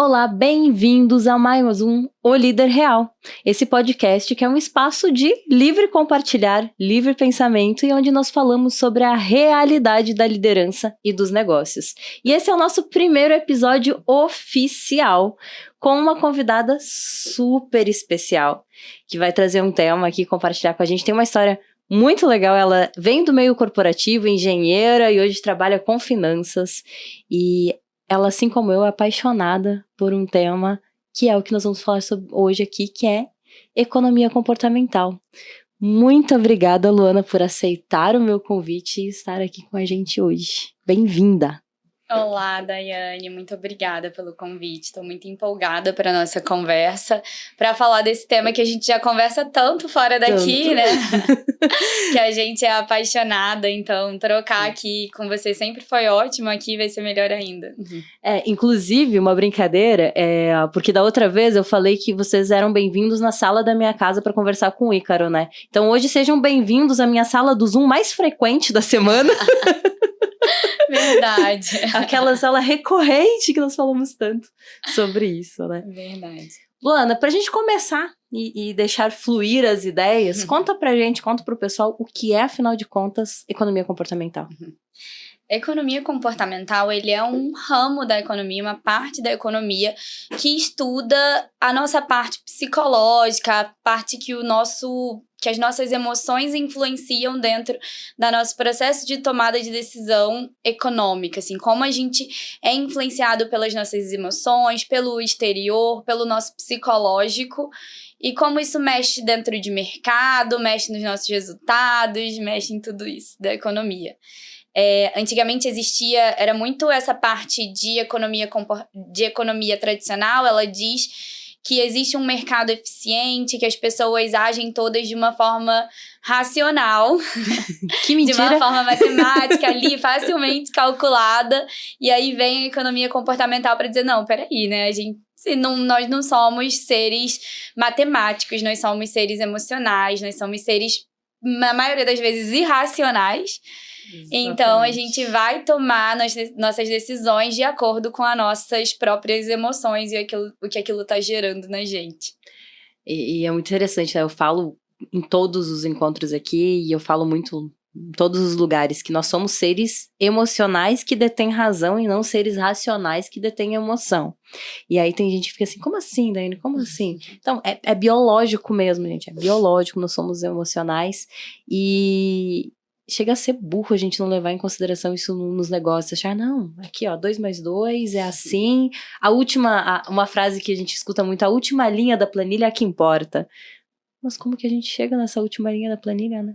Olá, bem-vindos a mais um O Líder Real. Esse podcast que é um espaço de livre compartilhar, livre pensamento e onde nós falamos sobre a realidade da liderança e dos negócios. E esse é o nosso primeiro episódio oficial com uma convidada super especial que vai trazer um tema aqui, compartilhar com a gente. Tem uma história muito legal, ela vem do meio corporativo, engenheira e hoje trabalha com finanças e ela, assim como eu, é apaixonada por um tema que é o que nós vamos falar sobre hoje aqui, que é economia comportamental. Muito obrigada, Luana, por aceitar o meu convite e estar aqui com a gente hoje. Bem-vinda! Olá, Daiane, muito obrigada pelo convite. Estou muito empolgada para a nossa conversa, para falar desse tema que a gente já conversa tanto fora daqui, né? Que a gente é apaixonada, então trocar aqui com você sempre foi ótimo, aqui vai ser melhor ainda. Inclusive, uma brincadeira, porque da outra vez eu falei que vocês eram bem-vindos na sala da minha casa para conversar com o Ícaro, né? Então hoje sejam bem-vindos à minha sala do Zoom mais frequente da semana. Verdade. Aquela sala recorrente que nós falamos tanto sobre isso, né? Verdade. Luana, pra gente começar e deixar fluir as ideias, conta pra gente, conta pro pessoal o que é, afinal de contas, economia comportamental. Economia comportamental, ele é um ramo da economia, uma parte da economia que estuda a nossa parte psicológica, a parte que as nossas emoções influenciam dentro do nosso processo de tomada de decisão econômica, assim, como a gente é influenciado pelas nossas emoções, pelo exterior, pelo nosso psicológico, e como isso mexe dentro de mercado, mexe nos nossos resultados, mexe em tudo isso da economia. Antigamente era muito essa parte de economia tradicional, ela diz que existe um mercado eficiente, que as pessoas agem todas de uma forma racional, Que mentira! De uma forma matemática ali, facilmente calculada, e aí vem a economia comportamental para dizer, não, peraí, né, nós não somos seres matemáticos, nós somos seres emocionais, nós somos seres, na maioria das vezes, irracionais. Exatamente. Então, a gente vai tomar nossas decisões de acordo com as nossas próprias emoções e o que aquilo está gerando na gente. E é muito interessante, né? Eu falo em todos os encontros aqui e eu falo muito em todos os lugares que nós somos seres emocionais que detêm razão e não seres racionais que detêm emoção. E aí tem gente que fica assim, como assim, Daiane? Como assim? Então, é biológico mesmo, gente. É biológico, nós somos emocionais e chega a ser burro a gente não levar em consideração isso nos negócios. Achar, não, aqui ó, 2 mais 2 é assim. Uma frase que a gente escuta muito, a última linha da planilha é a que importa. Mas como que a gente chega nessa última linha da planilha, né?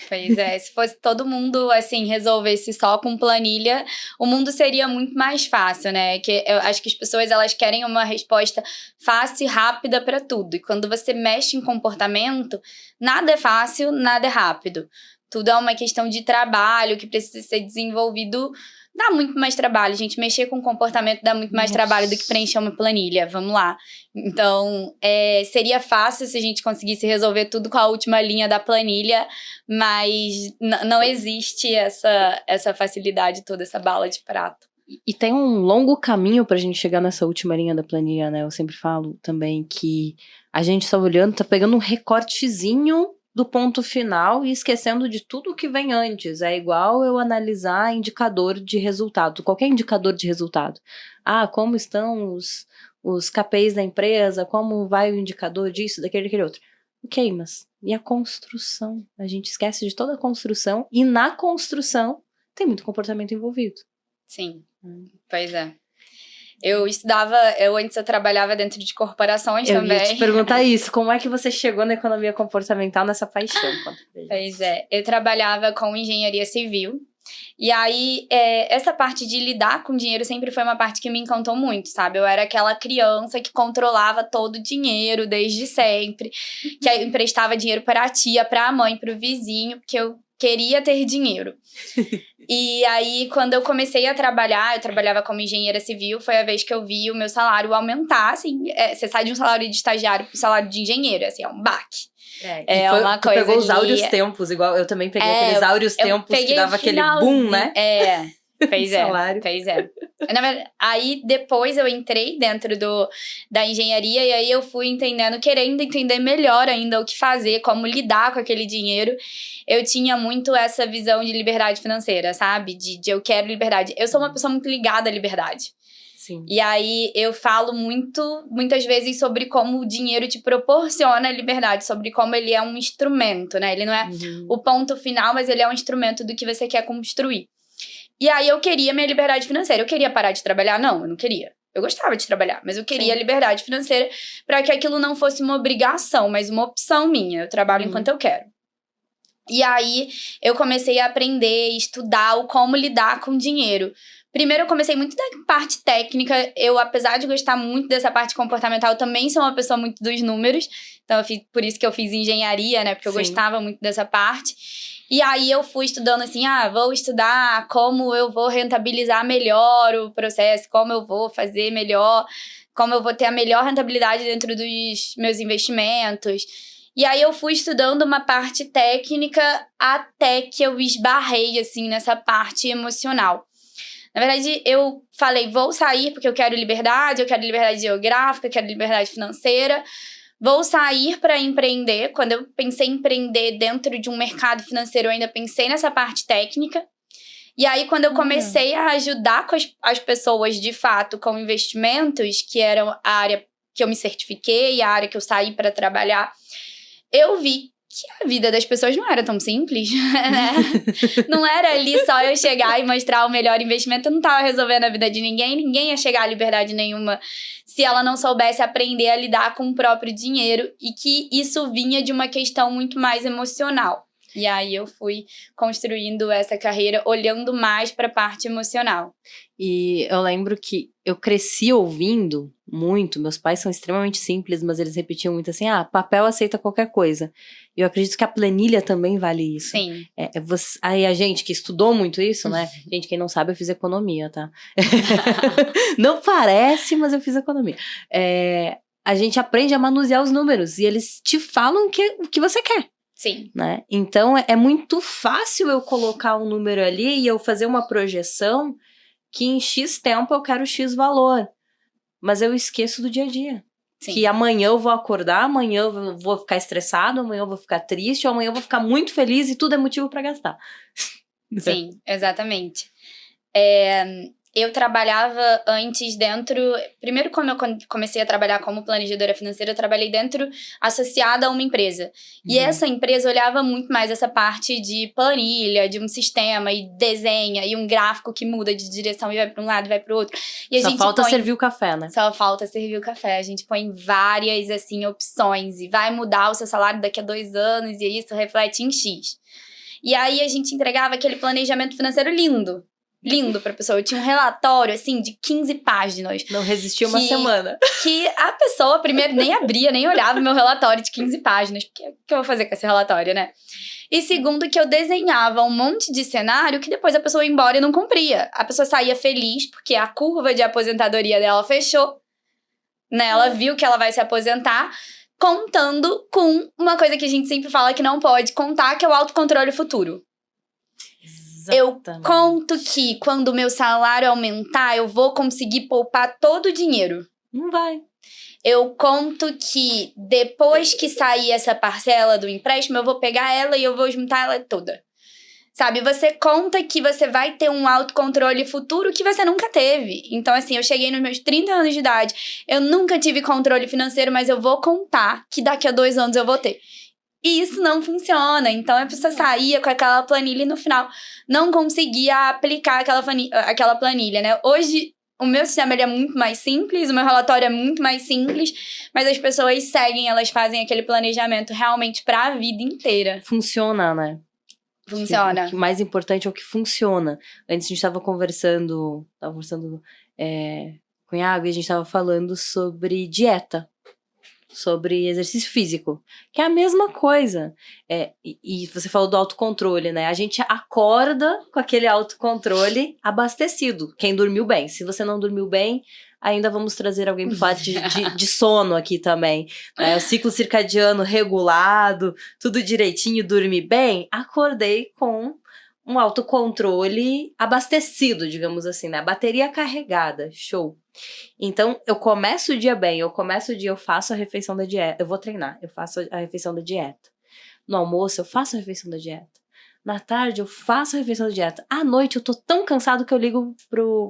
Pois é, se fosse todo mundo, assim, resolvesse só com planilha, o mundo seria muito mais fácil, né? Que eu acho que as pessoas, elas querem uma resposta fácil e rápida para tudo. E quando você mexe em comportamento, nada é fácil, nada é rápido. Tudo é uma questão de trabalho que precisa ser desenvolvido. Dá muito mais trabalho, gente. Mexer com comportamento dá muito mais trabalho do que preencher uma planilha. Vamos lá. Então, seria fácil se a gente conseguisse resolver tudo com a última linha da planilha, mas não existe essa facilidade toda, essa bala de prata. E tem um longo caminho pra gente chegar nessa última linha da planilha, né? Eu sempre falo também que a gente tá olhando, tá pegando um recortezinho do ponto final e esquecendo de tudo que vem antes. É igual eu analisar indicador de resultado, qualquer indicador de resultado. Como estão os KPIs da empresa, como vai o indicador disso, daquele outro. Ok, mas e a construção? A gente esquece de toda a construção e na construção tem muito comportamento envolvido. Sim, pois é. Antes eu trabalhava dentro de corporações também. Eu ia te perguntar isso, como é que você chegou na economia comportamental nessa paixão? Pois é, eu trabalhava com engenharia civil, e aí essa parte de lidar com dinheiro sempre foi uma parte que me encantou muito, sabe? Eu era aquela criança que controlava todo o dinheiro desde sempre, que aí emprestava dinheiro para a tia, para a mãe, para o vizinho, porque eu queria ter dinheiro. E aí, quando eu comecei a trabalhar, eu trabalhava como engenheira civil, foi a vez que eu vi o meu salário aumentar, assim, você sai de um salário de estagiário pro salário de engenheiro, assim, é um baque. Uma coisa. Tu pegou os áureos tempos, igual eu também peguei aqueles áureos tempos que dava aquele boom, né? Pois é. Aí depois eu entrei dentro da engenharia e aí eu fui entendendo, querendo entender melhor ainda o que fazer, como lidar com aquele dinheiro. Eu tinha muito essa visão de liberdade financeira, sabe? De eu quero liberdade. Eu sou uma pessoa muito ligada à liberdade. Sim. E aí eu falo muitas vezes sobre como o dinheiro te proporciona liberdade, sobre como ele é um instrumento, né? Ele não é o ponto final, mas ele é um instrumento do que você quer construir. E aí eu queria minha liberdade financeira. Eu queria parar de trabalhar? Não, eu não queria. Eu gostava de trabalhar, mas eu queria liberdade financeira para que aquilo não fosse uma obrigação, mas uma opção minha. Eu trabalho enquanto eu quero. E aí eu comecei a aprender, estudar o como lidar com dinheiro. Primeiro eu comecei muito da parte técnica. Eu, apesar de gostar muito dessa parte comportamental, também sou uma pessoa muito dos números. Então, por isso que eu fiz engenharia, né? Porque eu gostava muito dessa parte. E aí eu fui estudando assim, vou estudar como eu vou rentabilizar melhor o processo, como eu vou fazer melhor, como eu vou ter a melhor rentabilidade dentro dos meus investimentos. E aí eu fui estudando uma parte técnica até que eu esbarrei, assim, nessa parte emocional. Na verdade, eu falei, vou sair porque eu quero liberdade geográfica, eu quero liberdade financeira. Vou sair para empreender. Quando eu pensei em empreender dentro de um mercado financeiro, eu ainda pensei nessa parte técnica. E aí, quando eu comecei a ajudar as pessoas, de fato, com investimentos, que eram a área que eu me certifiquei, a área que eu saí para trabalhar, eu vi que a vida das pessoas não era tão simples, né? Não era ali só eu chegar e mostrar o melhor investimento. Eu não estava resolvendo a vida de ninguém. Ninguém ia chegar a liberdade nenhuma se ela não soubesse aprender a lidar com o próprio dinheiro. E que isso vinha de uma questão muito mais emocional. E aí eu fui construindo essa carreira olhando mais para a parte emocional. E eu lembro que eu cresci ouvindo muito, meus pais são extremamente simples, mas eles repetiam muito assim, papel aceita qualquer coisa. E eu acredito que a planilha também vale isso. Sim. Aí a gente que estudou muito isso, né? Gente, quem não sabe, eu fiz economia, tá? Não parece, mas eu fiz economia. A gente aprende a manusear os números e eles te falam o que você quer. Sim. Né? Então, é muito fácil eu colocar um número ali e eu fazer uma projeção que em X tempo eu quero X valor. Mas eu esqueço do dia a dia. Sim. Que amanhã eu vou acordar, amanhã eu vou ficar estressado, amanhã eu vou ficar triste, ou amanhã eu vou ficar muito feliz e tudo é motivo para gastar. Sim, exatamente. Eu trabalhava antes dentro... Primeiro, como eu comecei a trabalhar como planejadora financeira, eu trabalhei associada a uma empresa. E essa empresa olhava muito mais essa parte de planilha, de um sistema, e desenha, e um gráfico que muda de direção e vai para um lado e vai para o outro. E Só falta servir o café, né? Só falta servir o café. A gente põe várias, assim, opções. E vai mudar o seu salário daqui a 2 anos, e isso reflete em X. E aí, a gente entregava aquele planejamento financeiro lindo pra pessoa. Eu tinha um relatório, assim, de 15 páginas. Não resistia uma semana. Que a pessoa, primeiro, nem abria, nem olhava o meu relatório de 15 páginas. Porque o que eu vou fazer com esse relatório, né? E segundo, que eu desenhava um monte de cenário que depois a pessoa ia embora e não cumpria. A pessoa saía feliz porque a curva de aposentadoria dela fechou, né? Ela viu que ela vai se aposentar, contando com uma coisa que a gente sempre fala que não pode contar, que é o autocontrole futuro. Eu conto que quando o meu salário aumentar, eu vou conseguir poupar todo o dinheiro. Não vai. Eu conto que depois que sair essa parcela do empréstimo, eu vou pegar ela e eu vou juntar ela toda. Sabe, você conta que você vai ter um autocontrole futuro que você nunca teve. Então, assim, eu cheguei nos meus 30 anos de idade, eu nunca tive controle financeiro, mas eu vou contar que daqui a 2 anos eu vou ter. E isso não funciona. Então, a pessoa saía com aquela planilha e no final não conseguia aplicar aquela planilha, né? Hoje, o meu sistema ele é muito mais simples, o meu relatório é muito mais simples, mas as pessoas seguem, elas fazem aquele planejamento realmente para a vida inteira. Funciona, né? Funciona. O mais importante é o que funciona. Antes a gente estava conversando com o Iago e a gente estava falando sobre dieta. Sobre exercício físico, que é a mesma coisa. E você falou do autocontrole, né? A gente acorda com aquele autocontrole abastecido. Quem dormiu bem. Se você não dormiu bem, ainda vamos trazer alguém para falar de sono aqui também. O ciclo circadiano regulado, tudo direitinho, dormir bem. Acordei com um autocontrole abastecido, digamos assim, né? A bateria carregada, show. Então, eu começo o dia bem, eu faço a refeição da dieta, eu vou treinar, eu faço a refeição da dieta. No almoço, eu faço a refeição da dieta. Na tarde, eu faço a refeição da dieta. À noite, eu tô tão cansado que eu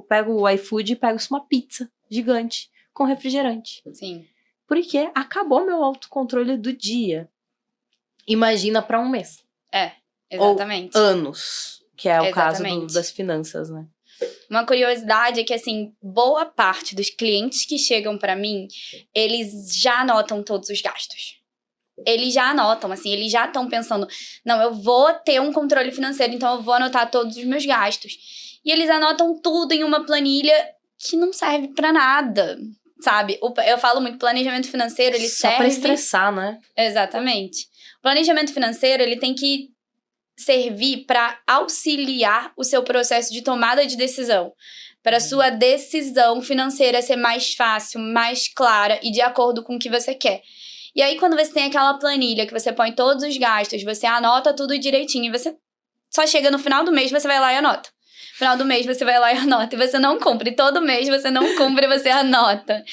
pego o iFood e pego uma pizza gigante com refrigerante. Sim. Porque acabou meu autocontrole do dia. Imagina para um mês. Exatamente. Ou anos, que é o caso Exatamente. das finanças, né? Uma curiosidade é que, assim, boa parte dos clientes que chegam pra mim, eles já anotam todos os gastos. Eles já anotam, assim, eles já estão pensando, não, eu vou ter um controle financeiro, então eu vou anotar todos os meus gastos. E eles anotam tudo em uma planilha que não serve pra nada, sabe? Eu falo muito, planejamento financeiro, ele Só serve... pra estressar, né? Exatamente. O planejamento financeiro, ele tem que servir para auxiliar o seu processo de tomada de decisão, para sua decisão financeira ser mais fácil, mais clara e de acordo com o que você quer. E aí, quando você tem aquela planilha que você põe todos os gastos, você anota tudo direitinho, e você só chega no final do mês, você vai lá e anota. No final do mês, você vai lá e anota, e você não cumpre. Todo mês, você não cumpre, você anota.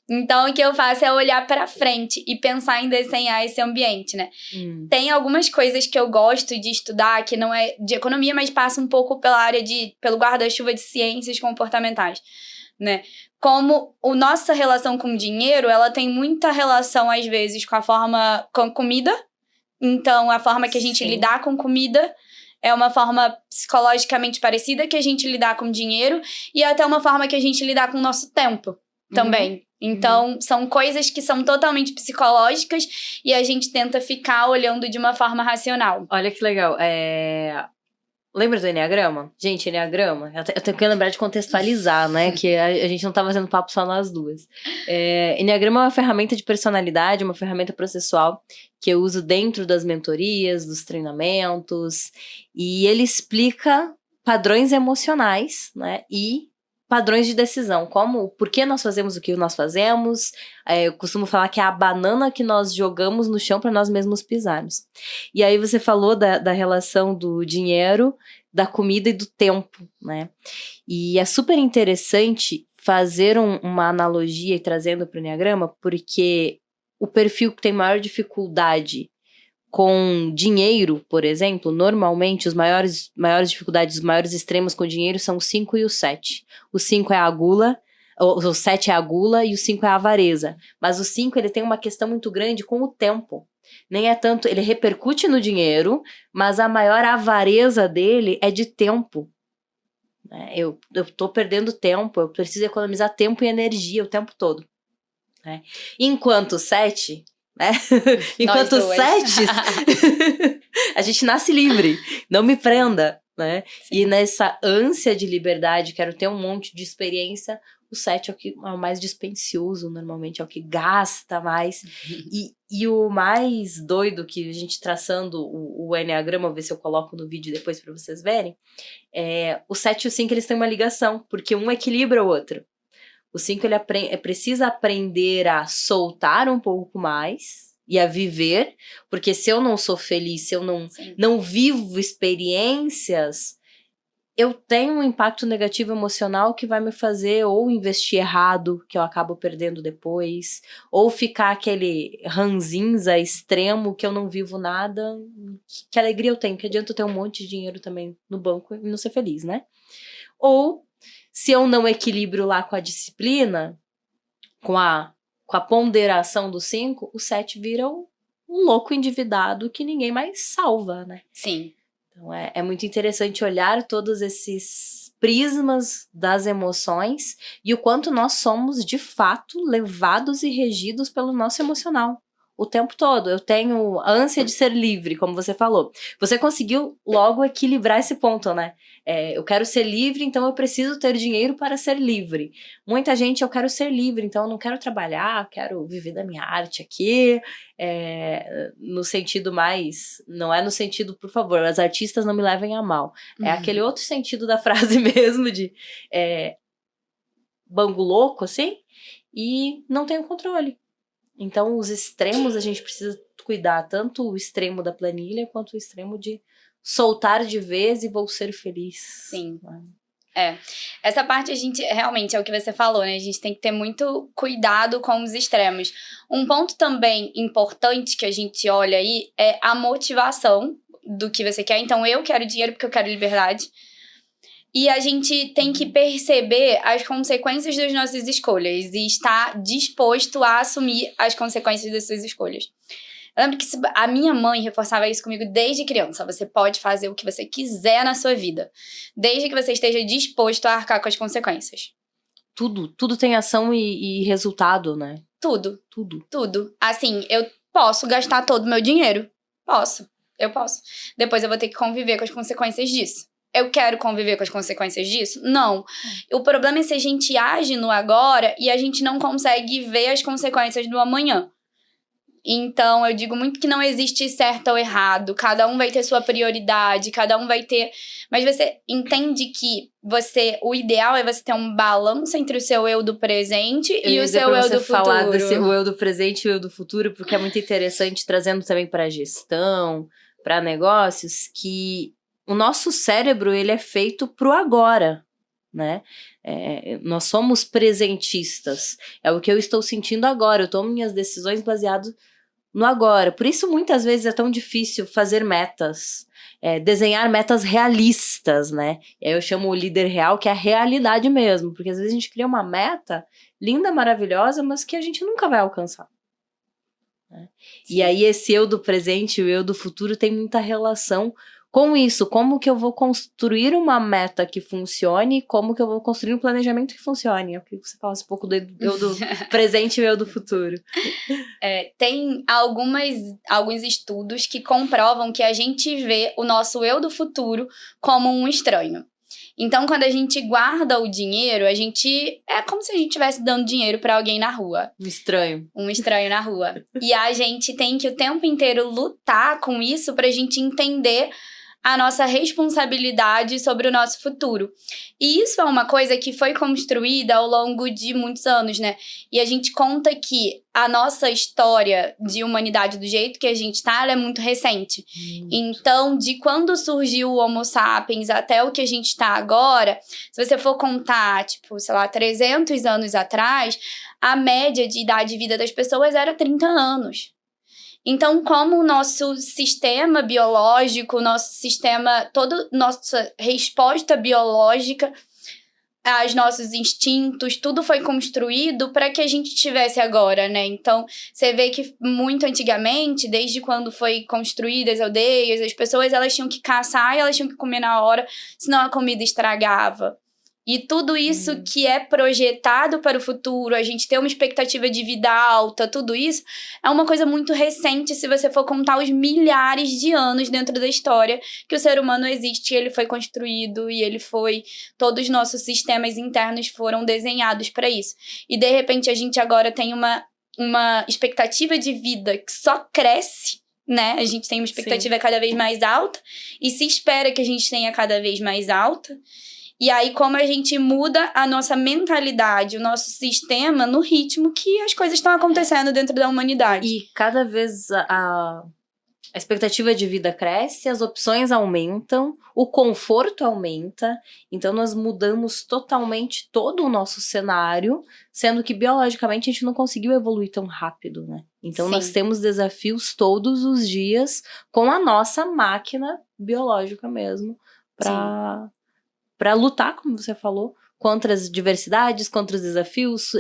Então, o que eu faço é olhar pra frente e pensar em desenhar esse ambiente, né? Tem algumas coisas que eu gosto de estudar, que não é de economia, mas passa um pouco pelo guarda-chuva de ciências comportamentais, né? Como a nossa relação com o dinheiro, ela tem muita relação, às vezes, com a comida. Então, a forma que a gente lidar com comida é uma forma psicologicamente parecida que a gente lidar com dinheiro e até uma forma que a gente lidar com o nosso tempo também. Então, são coisas que são totalmente psicológicas e a gente tenta ficar olhando de uma forma racional. Olha que legal. Lembra do Enneagrama? Gente, Enneagrama, eu tenho que lembrar de contextualizar, né? Que a gente não tá fazendo papo só nós duas. Enneagrama é uma ferramenta de personalidade, uma ferramenta processual que eu uso dentro das mentorias, dos treinamentos. E ele explica padrões emocionais, né? E padrões de decisão, por que nós fazemos o que nós fazemos. Eu costumo falar que é a banana que nós jogamos no chão para nós mesmos pisarmos. E aí você falou da relação do dinheiro, da comida e do tempo, né? E é super interessante fazer uma analogia e trazendo para o Enneagrama, porque o perfil que tem maior dificuldade com dinheiro, por exemplo, normalmente os maiores dificuldades, os maiores extremos com dinheiro são o 5 e o 7. O 5 é a gula, o 7 é a gula e o 5 é a avareza. Mas o 5 ele tem uma questão muito grande com o tempo. Nem é tanto, ele repercute no dinheiro, mas a maior avareza dele é de tempo. Eu tô perdendo tempo, eu preciso economizar tempo e energia o tempo todo. Né? Enquanto o 7... né? Enquanto os 7, a gente nasce livre, não me prenda, né? E nessa ânsia de liberdade, quero ter um monte de experiência, o 7 é o mais dispendioso, normalmente é o que gasta mais. E o mais doido que a gente traçando o Enneagrama, vou ver se eu coloco no vídeo depois para vocês verem, o 7 e o 5 eles têm uma ligação, porque um equilibra o outro. O 5 ele precisa aprender a soltar um pouco mais e a viver, porque se eu não sou feliz, se eu não vivo experiências, eu tenho um impacto negativo emocional que vai me fazer ou investir errado, que eu acabo perdendo depois, ou ficar aquele ranzinza extremo que eu não vivo nada. Que alegria eu tenho, que adianta eu ter um monte de dinheiro também no banco e não ser feliz, né? Ou se eu não equilibro lá com a disciplina, com a ponderação do 5, o 7 vira um louco endividado que ninguém mais salva, né? Sim. Então é muito interessante olhar todos esses prismas das emoções e o quanto nós somos, de fato, levados e regidos pelo nosso emocional. O tempo todo. Eu tenho ânsia de ser livre, como você falou. Você conseguiu logo equilibrar esse ponto, né? Eu quero ser livre, então eu preciso ter dinheiro para ser livre. Muita gente, eu quero ser livre, então eu não quero trabalhar, quero viver da minha arte aqui. No sentido mais... Não é no sentido, por favor, as artistas não me levem a mal. É aquele outro sentido da frase mesmo de... bango louco, assim, e não tenho controle. Então, os extremos a gente precisa cuidar, tanto o extremo da planilha quanto o extremo de soltar de vez e vou ser feliz. Sim. Essa parte a gente, realmente, é o que você falou, né? A gente tem que ter muito cuidado com os extremos. Um ponto também importante que a gente olha aí é a motivação do que você quer. Então, eu quero dinheiro porque eu quero liberdade. E a gente tem que perceber as consequências das nossas escolhas e estar disposto a assumir as consequências das suas escolhas. Eu lembro que a minha mãe reforçava isso comigo desde criança. Você pode fazer o que você quiser na sua vida, desde que você esteja disposto a arcar com as consequências. Tudo tem ação e resultado, né? Tudo. Tudo. Assim, eu posso gastar todo o meu dinheiro. Eu posso. Depois eu vou ter que conviver com as consequências disso. Eu quero conviver com as consequências disso? Não. O problema é se a gente age no agora e a gente não consegue ver as consequências do amanhã. Então, eu digo muito que não existe certo ou errado. Cada um vai ter sua prioridade, cada um vai ter... Mas você entende que o ideal é você ter um balanço entre o seu eu do presente e o seu eu do futuro. Falar o eu do presente e o eu do futuro, porque é muito interessante, trazendo também para gestão, para negócios, que o nosso cérebro, ele é feito pro agora, né? Nós somos presentistas. É o que eu estou sentindo agora. Eu tomo minhas decisões baseadas no agora. Por isso, muitas vezes, é tão difícil fazer metas. Desenhar metas realistas, né? E aí eu chamo o líder real, que é a realidade mesmo. Porque às vezes a gente cria uma meta linda, maravilhosa, mas que a gente nunca vai alcançar. Né? E aí esse eu do presente e o eu do futuro tem muita relação com isso, como que eu vou construir uma meta que funcione e como que eu vou construir um planejamento que funcione. Eu queria que você falasse um pouco do eu do presente e eu do futuro. Tem alguns estudos que comprovam que a gente vê o nosso eu do futuro como um estranho. Então, quando a gente guarda o dinheiro, é como se a gente estivesse dando dinheiro para alguém na rua. Um estranho na rua. E a gente tem que o tempo inteiro lutar com isso pra gente entender a nossa responsabilidade sobre o nosso futuro. E isso é uma coisa que foi construída ao longo de muitos anos, né? E a gente conta que a nossa história de humanidade do jeito que a gente tá, ela é muito recente. Então, de quando surgiu o Homo sapiens até o que a gente tá agora, se você for contar, 300 anos atrás, a média de idade de vida das pessoas era 30 anos. Então, como o nosso sistema biológico, toda nossa resposta biológica, aos nossos instintos, tudo foi construído para que a gente tivesse agora, né? Então, você vê que muito antigamente, desde quando foi construídas as aldeias, as pessoas elas tinham que caçar e elas tinham que comer na hora, senão a comida estragava. E tudo isso que é projetado para o futuro, a gente ter uma expectativa de vida alta, tudo isso é uma coisa muito recente se você for contar os milhares de anos dentro da história que o ser humano existe, ele foi construído e todos os nossos sistemas internos foram desenhados para isso. E de repente a gente agora tem uma expectativa de vida que só cresce, né? A gente tem uma expectativa cada vez mais alta e se espera que a gente tenha cada vez mais alta. E aí, como a gente muda a nossa mentalidade, o nosso sistema, no ritmo que as coisas estão acontecendo dentro da humanidade. E cada vez a expectativa de vida cresce, as opções aumentam, o conforto aumenta. Então, nós mudamos totalmente todo o nosso cenário, sendo que biologicamente a gente não conseguiu evoluir tão rápido, né? Então, nós temos desafios todos os dias com a nossa máquina biológica mesmo, para lutar, como você falou, contra as diversidades, contra os desafios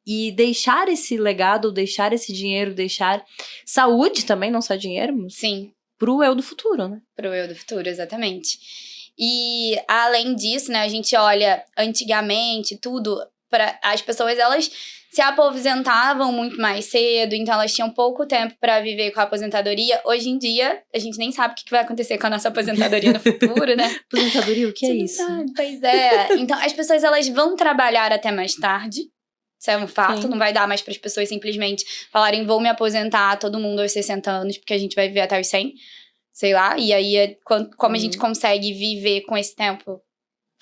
e deixar esse legado, deixar esse dinheiro, deixar saúde também, não só dinheiro, mas pro eu do futuro, né? Pro eu do futuro, exatamente. E além disso, né, a gente olha antigamente as pessoas, elas se aposentavam muito mais cedo, então elas tinham pouco tempo para viver com a aposentadoria. Hoje em dia, a gente nem sabe o que vai acontecer com a nossa aposentadoria no futuro, né? Aposentadoria, o que é isso? Pois é. Então, as pessoas, elas vão trabalhar até mais tarde. Isso é um fato, não vai dar mais para as pessoas simplesmente falarem, vou me aposentar todo mundo aos 60 anos, porque a gente vai viver até os 100, sei lá. E aí, como a gente consegue viver com esse tempo,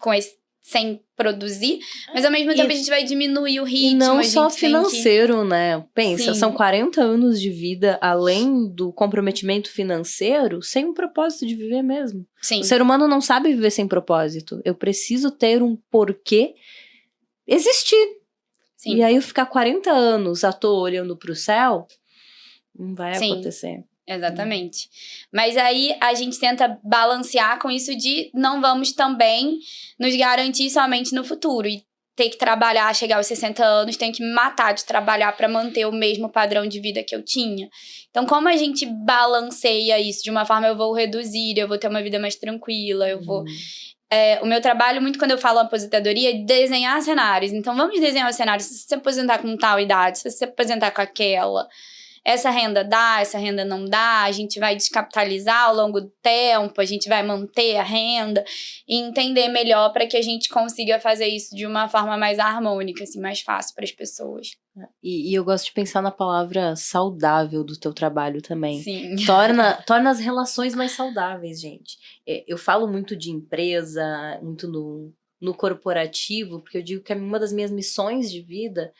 com esse sem produzir, mas ao mesmo tempo a gente vai diminuir o ritmo. E não a gente só financeiro, né? Pensa, Sim. são 40 anos de vida, além do comprometimento financeiro, sem um propósito de viver mesmo. Sim. O ser humano não sabe viver sem propósito. Eu preciso ter um porquê existir. Sim. E aí eu ficar 40 anos à toa olhando pro céu, não vai Sim. acontecer. Exatamente. Mas aí a gente tenta balancear com isso de não vamos também nos garantir somente no futuro. E ter que trabalhar, chegar aos 60 anos, tem que me matar de trabalhar para manter o mesmo padrão de vida que eu tinha. Então, como a gente balanceia isso? De uma forma, eu vou reduzir, eu vou ter uma vida mais tranquila, eu vou... o meu trabalho, muito quando eu falo aposentadoria, é desenhar cenários. Então, vamos desenhar os cenários. Se você se aposentar com tal idade, se você se aposentar com aquela... Essa renda dá, essa renda não dá, a gente vai descapitalizar ao longo do tempo, a gente vai manter a renda e entender melhor para que a gente consiga fazer isso de uma forma mais harmônica, assim, mais fácil para as pessoas. E eu gosto de pensar na palavra saudável do teu trabalho também. Sim. Torna as relações mais saudáveis, gente. Eu falo muito de empresa, muito no corporativo, porque eu digo que uma das minhas missões de vida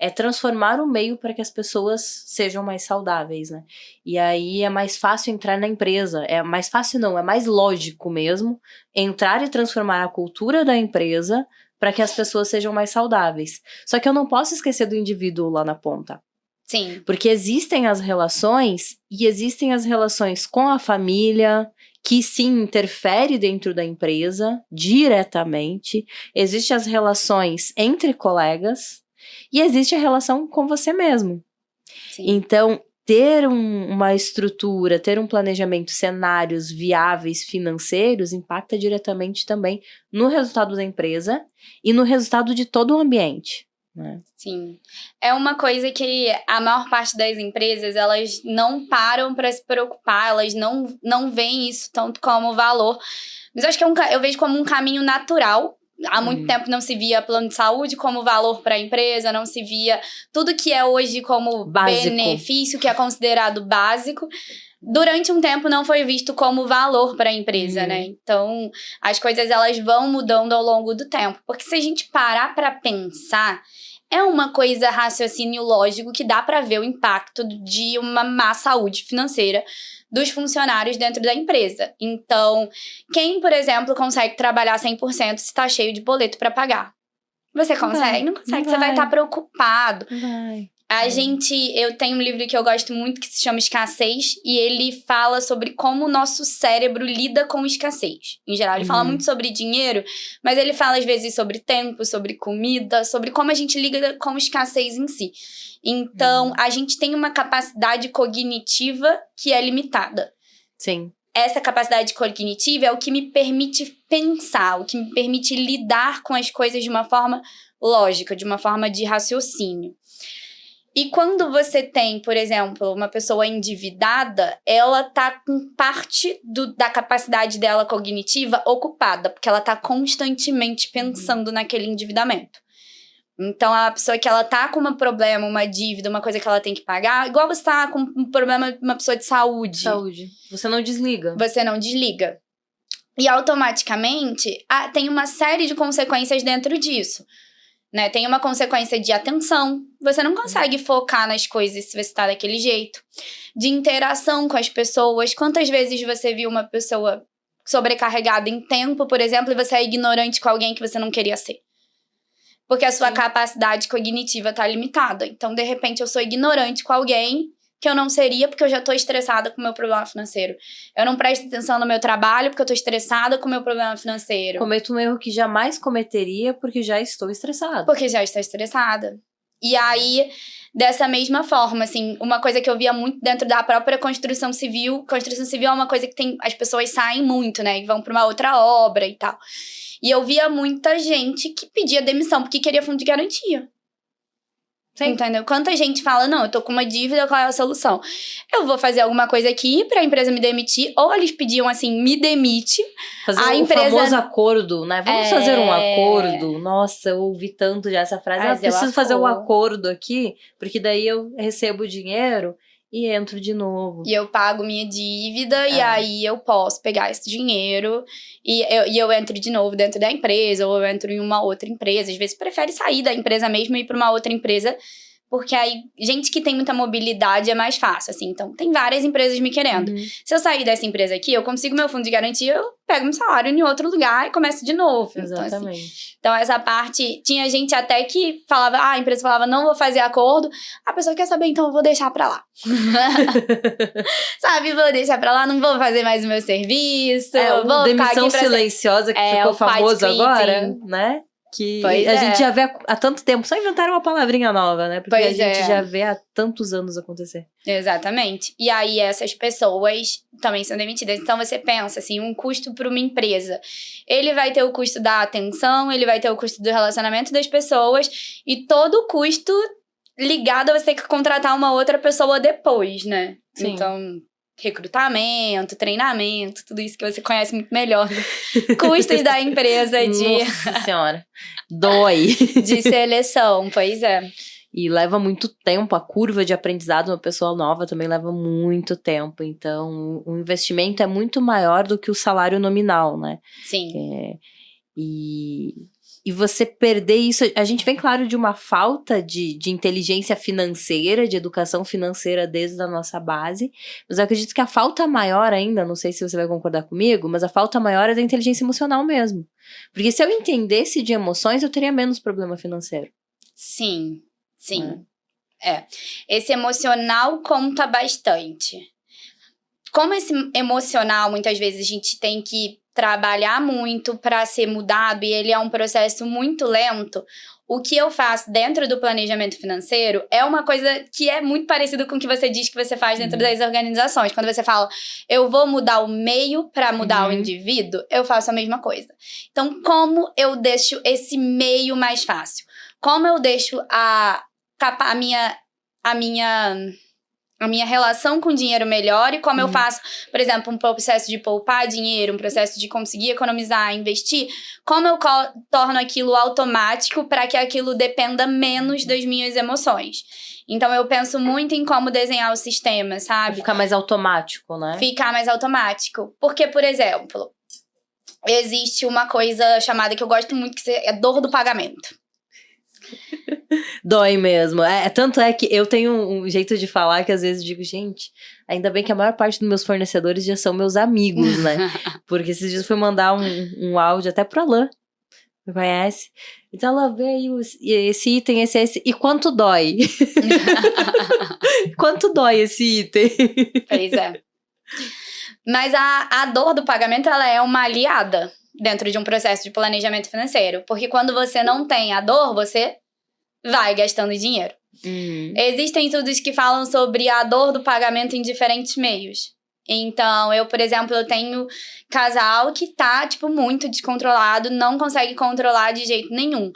é transformar o meio para que as pessoas sejam mais saudáveis, né? E aí é mais fácil entrar na empresa. É mais fácil não, é mais lógico mesmo entrar e transformar a cultura da empresa para que as pessoas sejam mais saudáveis. Só que eu não posso esquecer do indivíduo lá na ponta. Sim. Porque existem as relações e existem as relações com a família, que sim interfere dentro da empresa diretamente. Existem as relações entre colegas. E existe a relação com você mesmo. Sim. Então, ter uma estrutura, ter um planejamento, cenários viáveis financeiros, impacta diretamente também no resultado da empresa e no resultado de todo o ambiente. Né? Sim. É uma coisa que a maior parte das empresas, elas não param para se preocupar, elas não veem isso tanto como valor. Mas eu acho que eu vejo como um caminho natural. Há muito tempo não se via plano de saúde como valor para a empresa, não se via tudo que é hoje como Básico. benefício, que é considerado básico. Durante um tempo não foi visto como valor para a empresa, né? Então, as coisas elas vão mudando ao longo do tempo. Porque se a gente parar para pensar, é uma coisa raciocínio lógico que dá para ver o impacto de uma má saúde financeira dos funcionários dentro da empresa. Então, quem, por exemplo, consegue trabalhar 100% se está cheio de boleto para pagar? Você consegue? Não consegue. Você vai estar preocupado. Vai. Eu tenho um livro que eu gosto muito que se chama Escassez e ele fala sobre como o nosso cérebro lida com escassez. Em geral, ele fala muito sobre dinheiro, mas ele fala às vezes sobre tempo, sobre comida, sobre como a gente lida com escassez em si. Então, a gente tem uma capacidade cognitiva que é limitada. Sim. Essa capacidade cognitiva é o que me permite pensar, o que me permite lidar com as coisas de uma forma lógica, de uma forma de raciocínio. E quando você tem, por exemplo, uma pessoa endividada, ela tá com parte da capacidade dela cognitiva ocupada, porque ela tá constantemente pensando naquele endividamento. Então, a pessoa que ela tá com um problema, uma dívida, uma coisa que ela tem que pagar, igual você tá com um problema, uma pessoa de saúde. Você não desliga. Você não desliga. E automaticamente, tem uma série de consequências dentro disso. Né? Tem uma consequência de atenção. Você não consegue focar nas coisas se você tá daquele jeito. De interação com as pessoas. Quantas vezes você viu uma pessoa sobrecarregada em tempo, por exemplo, e você é ignorante com alguém que você não queria ser? Porque a sua capacidade cognitiva tá limitada. Então, de repente, eu sou ignorante com alguém que eu não seria porque eu já tô estressada com o meu problema financeiro. Eu não presto atenção no meu trabalho porque eu tô estressada com o meu problema financeiro. Cometo um erro que jamais cometeria porque já estou estressada. Porque já está estressada. E aí, dessa mesma forma, assim, uma coisa que eu via muito dentro da própria construção civil. Construção civil é uma coisa que as pessoas saem muito, né? E vão pra uma outra obra e tal. E eu via muita gente que pedia demissão porque queria fundo de garantia. Sim. Entendeu? Quanta gente fala, não, eu tô com uma dívida, qual é a solução? Eu vou fazer alguma coisa aqui pra empresa me demitir, ou eles pediam assim, me demite. Fazer o famoso acordo, né? Vamos fazer um acordo. Nossa, eu ouvi tanto já essa frase. Preciso fazer um acordo aqui, porque daí eu recebo o dinheiro E entro de novo. E eu pago minha dívida, e aí eu posso pegar esse dinheiro e eu entro de novo dentro da empresa, ou eu entro em uma outra empresa. Às vezes prefere sair da empresa mesmo e ir para uma outra empresa, porque aí, gente que tem muita mobilidade é mais fácil, assim. Então, tem várias empresas me querendo. Se eu sair dessa empresa aqui, eu consigo meu fundo de garantia, eu pego um salário em outro lugar e começo de novo. Exatamente. Então, essa parte... Tinha gente até que falava... a empresa falava, não vou fazer acordo. A pessoa quer saber, então eu vou deixar pra lá. Sabe? Vou deixar pra lá, não vou fazer mais o meu serviço. Vou demissão silenciosa que ficou famoso agora, né? Que a gente já vê há tanto tempo, só inventaram uma palavrinha nova, né? Porque a gente já vê há tantos anos acontecer. Exatamente. E aí essas pessoas também são demitidas. Então você pensa assim, um custo para uma empresa. Ele vai ter o custo da atenção, ele vai ter o custo do relacionamento das pessoas e todo o custo ligado a você ter que contratar uma outra pessoa depois, né? Sim. Então, recrutamento, treinamento, tudo isso que você conhece muito melhor. Custos da empresa Nossa senhora. Dói. De seleção, pois é. E leva muito tempo, a curva de aprendizado de uma pessoa nova também leva muito tempo. Então, o investimento é muito maior do que o salário nominal, né? Sim. E você perder isso, a gente vem, claro, de uma falta de inteligência financeira, de educação financeira desde a nossa base, mas eu acredito que a falta maior ainda, não sei se você vai concordar comigo, mas a falta maior é da inteligência emocional mesmo. Porque se eu entendesse de emoções, eu teria menos problema financeiro. Sim. Esse emocional conta bastante. Como esse emocional, muitas vezes, a gente tem que trabalhar muito para ser mudado e ele é um processo muito lento, o que eu faço dentro do planejamento financeiro é uma coisa que é muito parecido com o que você diz que você faz dentro das organizações. Quando você fala, eu vou mudar o meio para mudar o indivíduo, eu faço a mesma coisa. Então, como eu deixo esse meio mais fácil? Como eu deixo a minha relação com o dinheiro melhor e como eu faço, por exemplo, um processo de poupar dinheiro, um processo de conseguir economizar, investir, como eu torno aquilo automático para que aquilo dependa menos das minhas emoções. Então, eu penso muito em como desenhar o sistema, sabe? Ficar mais automático, né? Ficar mais automático. Porque, por exemplo, existe uma coisa chamada que eu gosto muito, que é dor do pagamento. Dói mesmo. Tanto é que eu tenho um jeito de falar que às vezes digo, gente, ainda bem que a maior parte dos meus fornecedores já são meus amigos, né? Porque esses dias eu fui mandar um áudio até pro Alain, me conhece? Então ela veio esse item, esse, e quanto dói? Quanto dói esse item? Pois é. Mas a dor do pagamento, ela é uma aliada dentro de um processo de planejamento financeiro. Porque quando você não tem a dor, você vai gastando dinheiro. Existem estudos que falam sobre a dor do pagamento em diferentes meios. Então, eu, por exemplo, eu tenho casal que tá, tipo, muito descontrolado, não consegue controlar de jeito nenhum.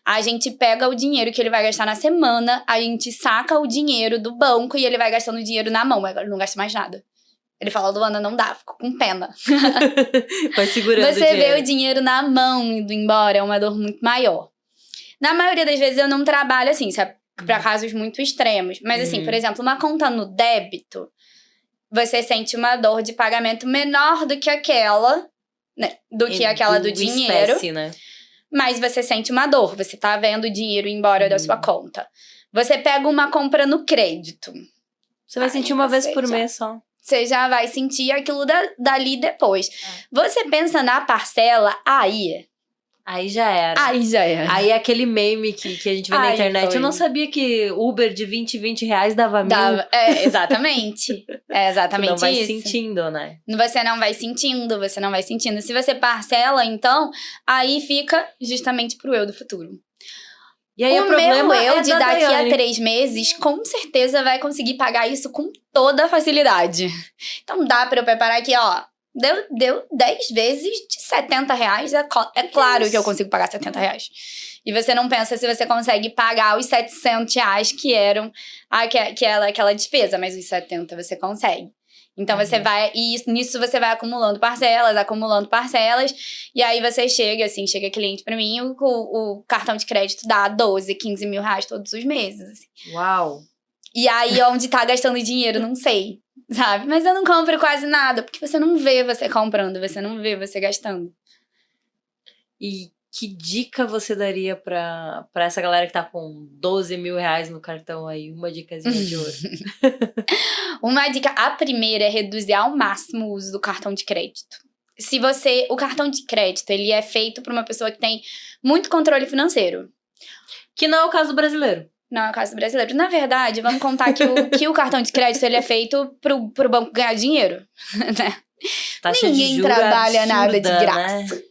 A gente pega o dinheiro que ele vai gastar na semana, a gente saca o dinheiro do banco e ele vai gastando o dinheiro na mão. Agora ele não gasta mais nada. Ele fala, Luana, não dá, fico com pena. Vai segurando Você vê o dinheiro na mão indo embora, é uma dor muito maior. Na maioria das vezes eu não trabalho assim, sabe? Pra casos muito extremos. Mas assim, por exemplo, uma conta no débito, você sente uma dor de pagamento menor do que aquela, né? Do aquela do dinheiro. Espécie, né? Mas você sente uma dor, você tá vendo o dinheiro ir embora da sua conta. Você pega uma compra no crédito. Você vai sentir uma vez por mês só. Você já vai sentir aquilo dali depois. Você pensa na parcela, Aí já era. Aí é aquele meme que a gente vê na internet. Eu não sabia que Uber de 20 reais dava 1.000. Exatamente. É exatamente isso. Não vai sentindo, né? Você não vai sentindo. Se você parcela, então, aí fica justamente pro eu do futuro. E aí o meu eu de daqui a 3 meses, com certeza vai conseguir pagar isso com toda facilidade. Então dá pra eu preparar aqui, ó. Deu 10 vezes de 70 reais. É claro que eu consigo pagar 70 reais. E você não pensa se você consegue pagar os 700 reais que eram aquela despesa. Mas os 70 você consegue. Então você vai... E nisso você vai acumulando parcelas. E aí você chega cliente pra mim, o cartão de crédito dá 12, 15 mil reais todos os meses. Assim. Uau! E aí, onde tá gastando dinheiro, não sei, sabe? Mas eu não compro quase nada, porque você não vê você comprando, você não vê você gastando. E que dica você daria pra essa galera que tá com 12 mil reais no cartão aí? Uma dicasinha de ouro. Uma dica, a primeira é reduzir ao máximo o uso do cartão de crédito. O cartão de crédito, ele é feito para uma pessoa que tem muito controle financeiro. Que não é o caso do brasileiro. Não é o caso do brasileiro. Na verdade, vamos contar que o cartão de crédito, ele é feito pro banco ganhar dinheiro, né? Taxa Ninguém de juros trabalha nada de absurda, graça. né?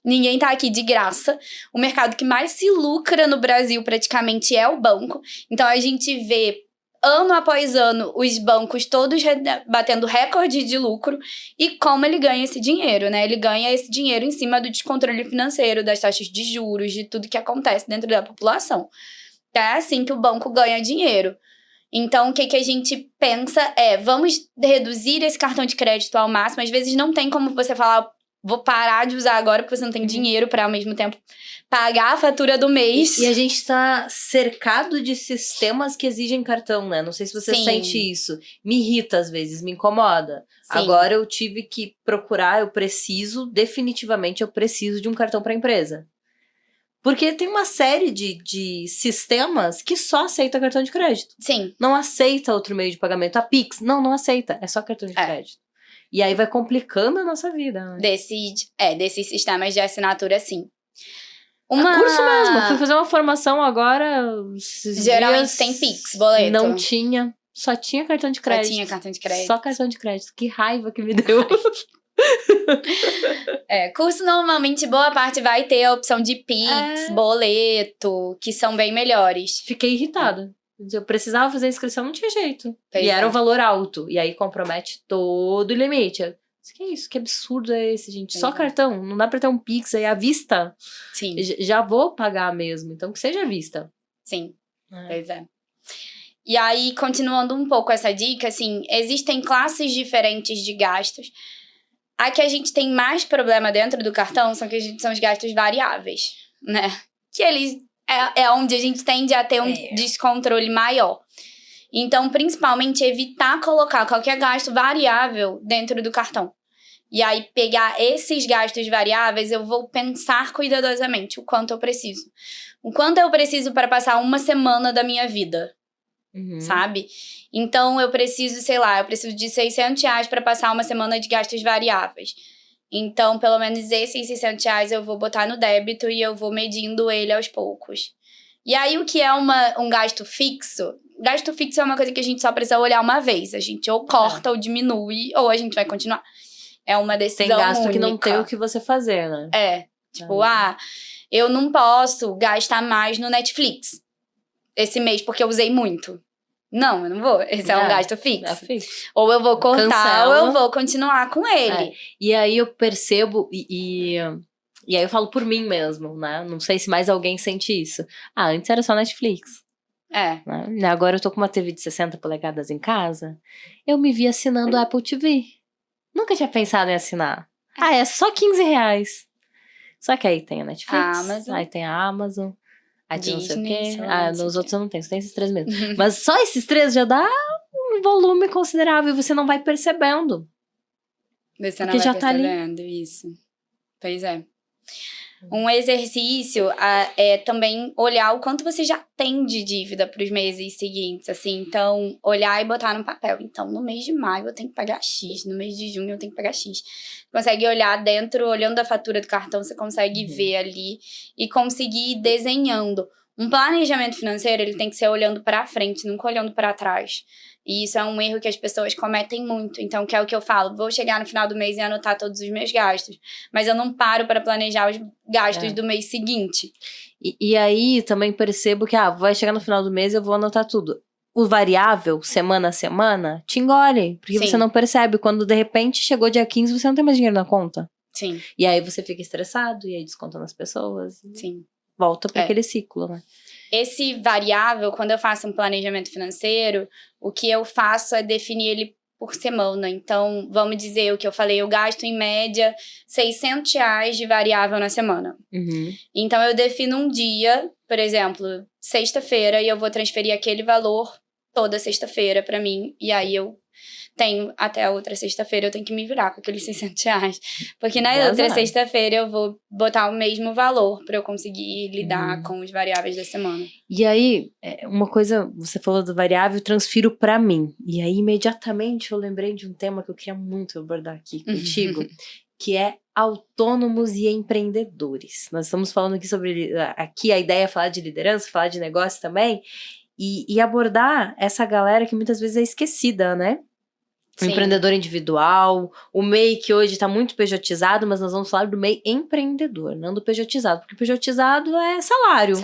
Ninguém tá aqui de graça. O mercado que mais se lucra no Brasil praticamente é o banco. Então a gente vê ano após ano os bancos todos batendo recorde de lucro. E como ele ganha esse dinheiro, né? Ele ganha esse dinheiro em cima do descontrole financeiro, das taxas de juros, de tudo que acontece dentro da população. É assim que o banco ganha dinheiro. Então, o que a gente pensa é, vamos reduzir esse cartão de crédito ao máximo. Às vezes não tem como você falar, vou parar de usar agora porque você não tem dinheiro para, ao mesmo tempo, pagar a fatura do mês. E a gente tá cercado de sistemas que exigem cartão, né? Não sei se você sente isso. Me irrita às vezes, me incomoda. Sim. Agora eu tive que procurar, definitivamente eu preciso de um cartão para empresa. Porque tem uma série de sistemas que só aceita cartão de crédito. Sim. Não aceita outro meio de pagamento. A Pix, não aceita. É só cartão de crédito. E aí vai complicando a nossa vida. Né? Desses sistemas de assinatura, sim. Curso mesmo. Fui fazer uma formação agora. Geralmente tem Pix, boleto. Não tinha. Só tinha cartão de crédito. Só tinha cartão de crédito. Só cartão de crédito. Que raiva que me deu. Curso normalmente boa parte vai ter a opção de Pix, boleto, que são bem melhores. Fiquei irritada. Eu precisava fazer a inscrição, não tinha jeito. E era um valor alto. E aí compromete todo o limite. Que é isso? Que absurdo é esse, gente? Só cartão. Não dá pra ter um Pix aí à vista? Sim. Já vou pagar mesmo. Então que seja à vista. Sim. Pois é. E aí, continuando um pouco essa dica, assim, existem classes diferentes de gastos. A que a gente tem mais problema dentro do cartão são os gastos variáveis, né? Que eles é onde a gente tende a ter um descontrole maior. Então, principalmente, evitar colocar qualquer gasto variável dentro do cartão. E aí, pegar esses gastos variáveis, eu vou pensar cuidadosamente o quanto eu preciso. O quanto eu preciso para passar uma semana da minha vida. Sabe? Então, eu preciso de R$600 para passar uma semana de gastos variáveis. Então, pelo menos esses R$600 eu vou botar no débito e eu vou medindo ele aos poucos. E aí, o que é um gasto fixo? Gasto fixo é uma coisa que a gente só precisa olhar uma vez. A gente ou corta ou diminui, ou a gente vai continuar. É uma decisão única. Tem gasto que não tem o que você fazer, né? Eu não posso gastar mais no Netflix esse mês porque eu usei muito. Não, eu não vou. Esse é um gasto fixo. É fixo. Ou eu vou cortar, ou eu vou continuar com ele. E aí eu percebo, e aí eu falo por mim mesmo, né? Não sei se mais alguém sente isso. Antes era só Netflix. Né? Agora eu tô com uma TV de 60 polegadas em casa. Eu me vi assinando Apple TV. Nunca tinha pensado em assinar. É só R$15. Só que aí tem a Netflix, aí tem a Amazon. Aí tem não sei o quê. Nos outros eu não tenho, só tem esses 3 mesmo. Mas só esses 3 já dá um volume considerável e você não vai percebendo. Você não vai percebendo isso. Pois é. Um exercício é também olhar o quanto você já tem de dívida para os meses seguintes, assim. Então, olhar e botar no papel. Então, no mês de maio eu tenho que pagar X, no mês de junho eu tenho que pagar X. Consegue olhar dentro, olhando a fatura do cartão, você consegue ver ali e conseguir ir desenhando. Um planejamento financeiro, ele tem que ser olhando para frente, nunca olhando para trás. E isso é um erro que as pessoas cometem muito. Então, que é o que eu falo, vou chegar no final do mês e anotar todos os meus gastos. Mas eu não paro para planejar os gastos do mês seguinte. E aí, também percebo que, vai chegar no final do mês e eu vou anotar tudo. O variável, semana a semana, te engole. Porque você não percebe. Quando, de repente, chegou dia 15, você não tem mais dinheiro na conta. Sim. E aí, você fica estressado, e aí desconta nas pessoas. Sim. Volta para aquele ciclo, né? Esse variável, quando eu faço um planejamento financeiro, o que eu faço é definir ele por semana. Então, vamos dizer o que eu falei, eu gasto em média R$600 de variável na semana. Então, eu defino um dia, por exemplo, sexta-feira, e eu vou transferir aquele valor toda sexta-feira pra mim. E aí eu tenho até a outra sexta-feira, eu tenho que me virar com aqueles R$ 600. Porque na outra sexta-feira eu vou botar o mesmo valor pra eu conseguir lidar com os variáveis da semana. E aí, uma coisa, você falou do variável, eu transfiro pra mim. E aí, imediatamente, eu lembrei de um tema que eu queria muito abordar aqui contigo, que é autônomos e empreendedores. Nós estamos falando aqui sobre, aqui a ideia é falar de liderança, falar de negócio também, e abordar essa galera que muitas vezes é esquecida, né? O empreendedor individual, o MEI que hoje está muito pejotizado, mas nós vamos falar do MEI empreendedor, não do pejotizado, porque pejotizado é salário.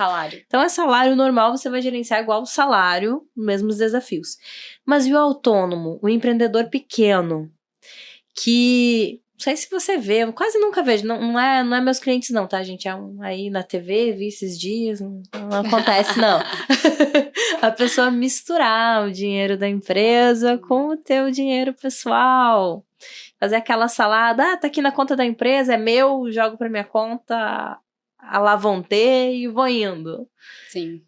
Então é salário normal, você vai gerenciar igual o salário, mesmos desafios. Mas e o autônomo, o empreendedor pequeno, que não sei se você vê, eu quase nunca vejo, não é meus clientes não, tá, gente? É aí na TV, vi esses dias, não acontece não. A pessoa misturar o dinheiro da empresa com o teu dinheiro pessoal. Fazer aquela salada, tá aqui na conta da empresa, é meu, jogo pra minha conta, a lá vão ter e vou indo. Sim.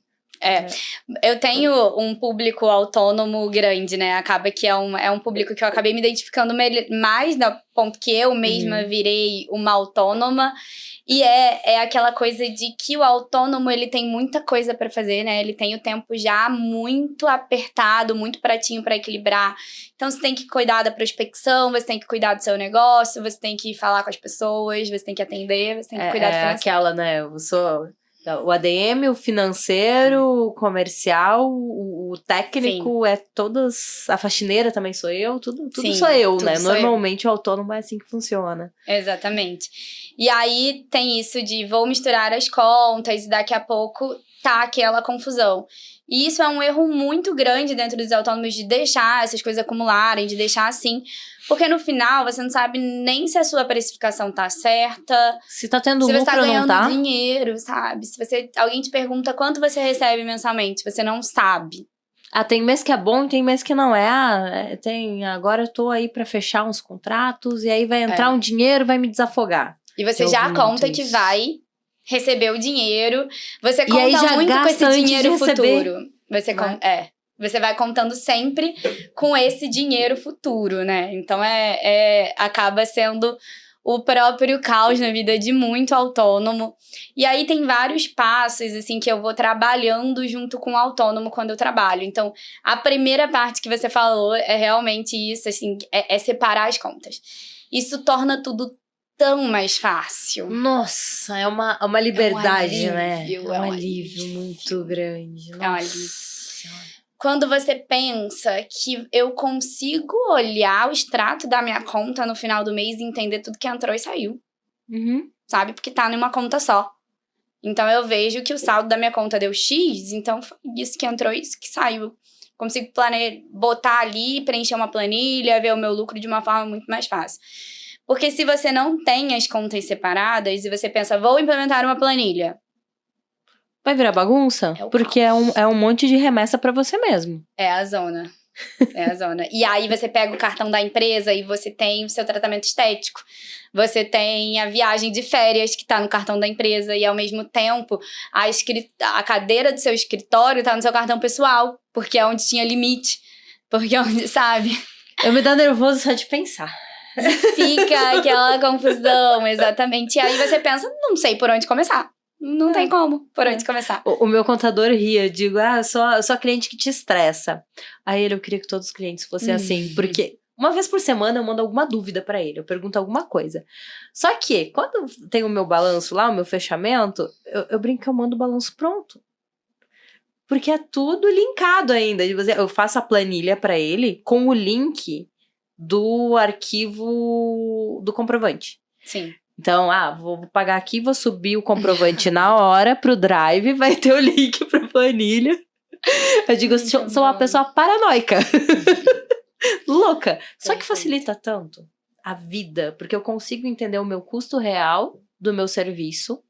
Eu tenho um público autônomo grande, né? Acaba que é um público que eu acabei me identificando mais no ponto que eu mesma virei uma autônoma. E é aquela coisa de que o autônomo, ele tem muita coisa para fazer, né? Ele tem o tempo já muito apertado, muito pratinho para equilibrar. Então, você tem que cuidar da prospecção, você tem que cuidar do seu negócio, você tem que falar com as pessoas, você tem que atender, você tem que cuidar do financeiro. Aquela, né? Eu sou... O ADM, o financeiro, o comercial, o técnico, todas... A faxineira também sou eu, tudo sou eu, né? Normalmente o autônomo é assim que funciona. Exatamente. E aí tem isso de vou misturar as contas e daqui a pouco tá aquela confusão. E isso é um erro muito grande dentro dos autônomos de deixar essas coisas acumularem, de deixar assim... Porque no final, você não sabe nem se a sua precificação tá certa. Se tá tendo lucro ou não tá. Se você tá ganhando dinheiro, sabe? Se alguém te pergunta quanto você recebe mensalmente, você não sabe. Tem mês que é bom e tem mês que não é. Agora eu tô aí pra fechar uns contratos e aí vai entrar um dinheiro, vai me desafogar. E você já conta que vai receber o dinheiro. Você conta muito com esse dinheiro futuro. Você vai contando sempre com esse dinheiro futuro, né? Então, acaba sendo o próprio caos na vida de muito autônomo. E aí, tem vários passos, assim, que eu vou trabalhando junto com o autônomo quando eu trabalho. Então, a primeira parte que você falou é realmente isso, assim, é separar as contas. Isso torna tudo tão mais fácil. Nossa, é uma liberdade, né? É um alívio muito grande. Nossa. É um alívio. Quando você pensa que eu consigo olhar o extrato da minha conta no final do mês e entender tudo que entrou e saiu. Sabe? Porque tá numa conta só. Então, eu vejo que o saldo da minha conta deu X, então foi isso que entrou, isso que saiu. Consigo botar ali, preencher uma planilha, ver o meu lucro de uma forma muito mais fácil. Porque se você não tem as contas separadas e você pensa, vou implementar uma planilha. Vai virar bagunça? Porque é um monte de remessa pra você mesmo. É a zona. E aí você pega o cartão da empresa e você tem o seu tratamento estético. Você tem a viagem de férias que tá no cartão da empresa e ao mesmo tempo a cadeira do seu escritório tá no seu cartão pessoal. Porque é onde tinha limite. Porque é onde, sabe? Eu me dá nervoso só de pensar. Fica aquela confusão, exatamente. E aí você pensa, não sei por onde começar. Não tem como, por onde começar. O meu contador ria, eu digo, só cliente que te estressa. Aí eu queria que todos os clientes fossem assim, porque uma vez por semana eu mando alguma dúvida pra ele, eu pergunto alguma coisa. Só que, quando tem o meu balanço lá, o meu fechamento, eu brinco que eu mando o balanço pronto. Porque é tudo linkado ainda. Eu faço a planilha pra ele com o link do arquivo do comprovante. Sim. Então, vou pagar aqui, vou subir o comprovante na hora pro Drive, vai ter o link pra planilha. Eu digo, sou uma pessoa paranoica. Louca. Só que facilita tanto a vida, porque eu consigo entender o meu custo real do meu serviço.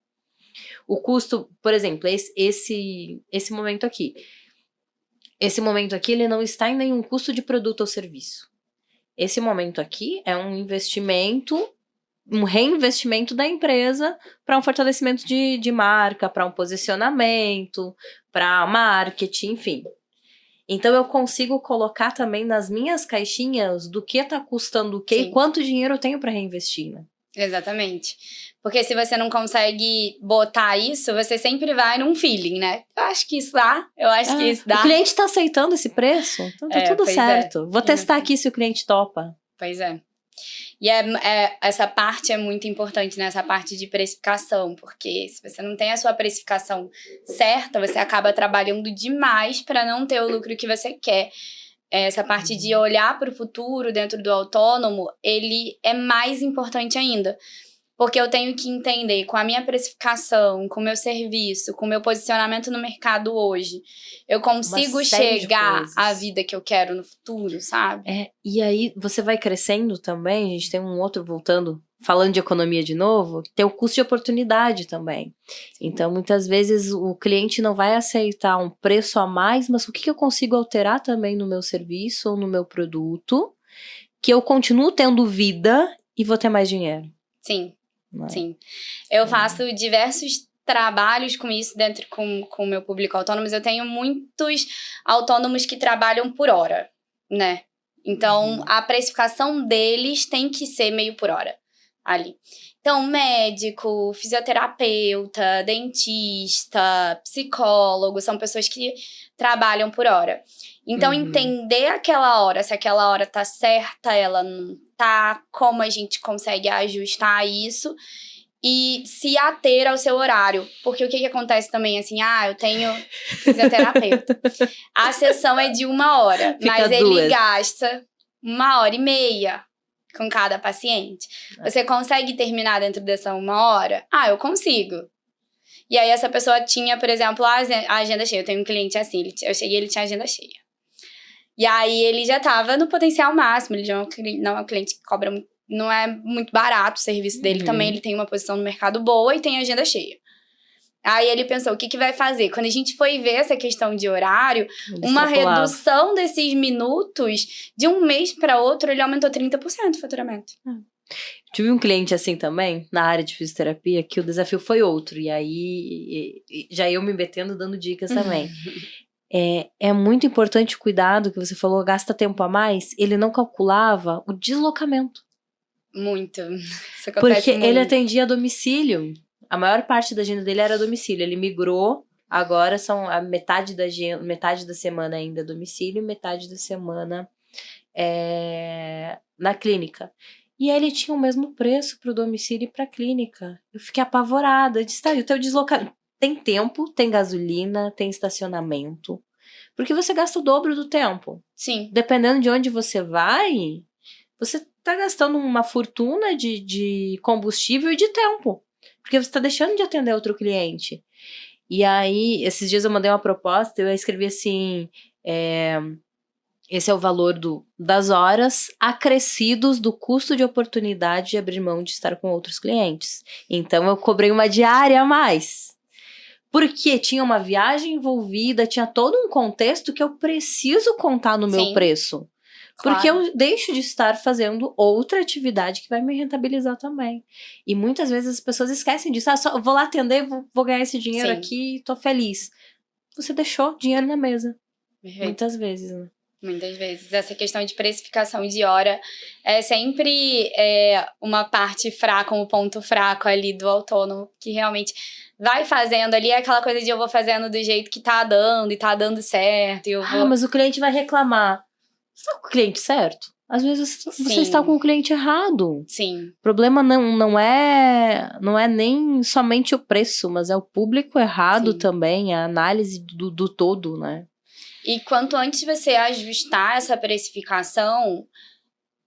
O custo, por exemplo, esse momento aqui. Esse momento aqui, ele não está em nenhum custo de produto ou serviço. Esse momento aqui é um investimento, um reinvestimento da empresa para um fortalecimento de marca, para um posicionamento, para marketing, enfim. Então eu consigo colocar também nas minhas caixinhas do que tá custando o quê e quanto dinheiro eu tenho para reinvestir, né? Exatamente. Porque se você não consegue botar isso, você sempre vai num feeling, né? Eu acho que isso dá, eu acho que isso dá. O cliente tá aceitando esse preço, então tá tudo certo. Vou testar aqui se o cliente topa. Pois é. E essa parte é muito importante, né? Essa parte de precificação, porque se você não tem a sua precificação certa, você acaba trabalhando demais para não ter o lucro que você quer. Essa parte de olhar para o futuro dentro do autônomo, ele é mais importante ainda. Porque eu tenho que entender com a minha precificação, com o meu serviço, com o meu posicionamento no mercado hoje, eu consigo chegar à vida que eu quero no futuro, sabe? E aí você vai crescendo também, a gente tem um outro, voltando, falando de economia de novo, tem o custo de oportunidade também. Sim. Então, muitas vezes o cliente não vai aceitar um preço a mais, mas o que eu consigo alterar também no meu serviço ou no meu produto, que eu continuo tendo vida e vou ter mais dinheiro. Sim. Sim, eu faço diversos trabalhos com isso dentro com o meu público autônomo. Eu tenho muitos autônomos que trabalham por hora, né? Então, a precificação deles tem que ser meio por hora ali. Então, médico, fisioterapeuta, dentista, psicólogo, são pessoas que trabalham por hora. Então, entender aquela hora, se aquela hora tá certa, ela não tá, como a gente consegue ajustar isso e se ater ao seu horário. Porque o que acontece também, assim, eu tenho fisioterapeuta. A sessão é de 1 hora, mas ele gasta 1h30 com cada paciente. Você consegue terminar dentro dessa 1 hora? Eu consigo. E aí, essa pessoa tinha, por exemplo, a agenda cheia. Eu tenho um cliente assim, eu cheguei e ele tinha agenda cheia. E aí, ele já tava no potencial máximo. Ele já não é um cliente que cobra muito, não é muito barato o serviço dele também. Ele tem uma posição no mercado boa e tem agenda cheia. Aí, ele pensou, o que vai fazer? Quando a gente foi ver essa questão de horário, uma redução desses minutos, de um mês para outro, ele aumentou 30% o faturamento. Tive um cliente assim também, na área de fisioterapia, que o desafio foi outro. E aí, já eu me metendo, dando dicas também. É muito importante o cuidado que você falou, gasta tempo a mais. Ele não calculava o deslocamento. Muito. Isso acontece porque muito. Ele atendia a domicílio. A maior parte da agenda dele era a domicílio. Ele migrou, agora são a metade da semana ainda a domicílio, metade da semana na clínica. E aí ele tinha o mesmo preço para o domicílio e para a clínica. Eu fiquei apavorada. Eu disse, o teu deslocamento... Tem tempo, tem gasolina, tem estacionamento. Porque você gasta o dobro do tempo. Sim. Dependendo de onde você vai, você tá gastando uma fortuna de combustível e de tempo. Porque você tá deixando de atender outro cliente. E aí, esses dias eu mandei uma proposta, eu escrevi assim... esse é o valor das horas acrescidos do custo de oportunidade de abrir mão de estar com outros clientes. Então, eu cobrei uma diária a mais. Porque tinha uma viagem envolvida, tinha todo um contexto que eu preciso contar no meu preço. Claro. Porque eu deixo de estar fazendo outra atividade que vai me rentabilizar também. E muitas vezes as pessoas esquecem disso. Só vou lá atender, vou ganhar esse dinheiro aqui e tô feliz. Você deixou dinheiro na mesa. Perfeito. Muitas vezes, né? Muitas vezes. Essa questão de precificação de hora é sempre uma parte fraca, um ponto fraco ali do autônomo, que realmente vai fazendo ali, aquela coisa de eu vou fazendo do jeito que tá dando e tá dando certo. Mas o cliente vai reclamar. Você tá com o cliente certo? Às vezes você está com o cliente errado. Sim. O problema não é nem somente o preço, mas é o público errado também, a análise do todo, né? E quanto antes você ajustar essa precificação,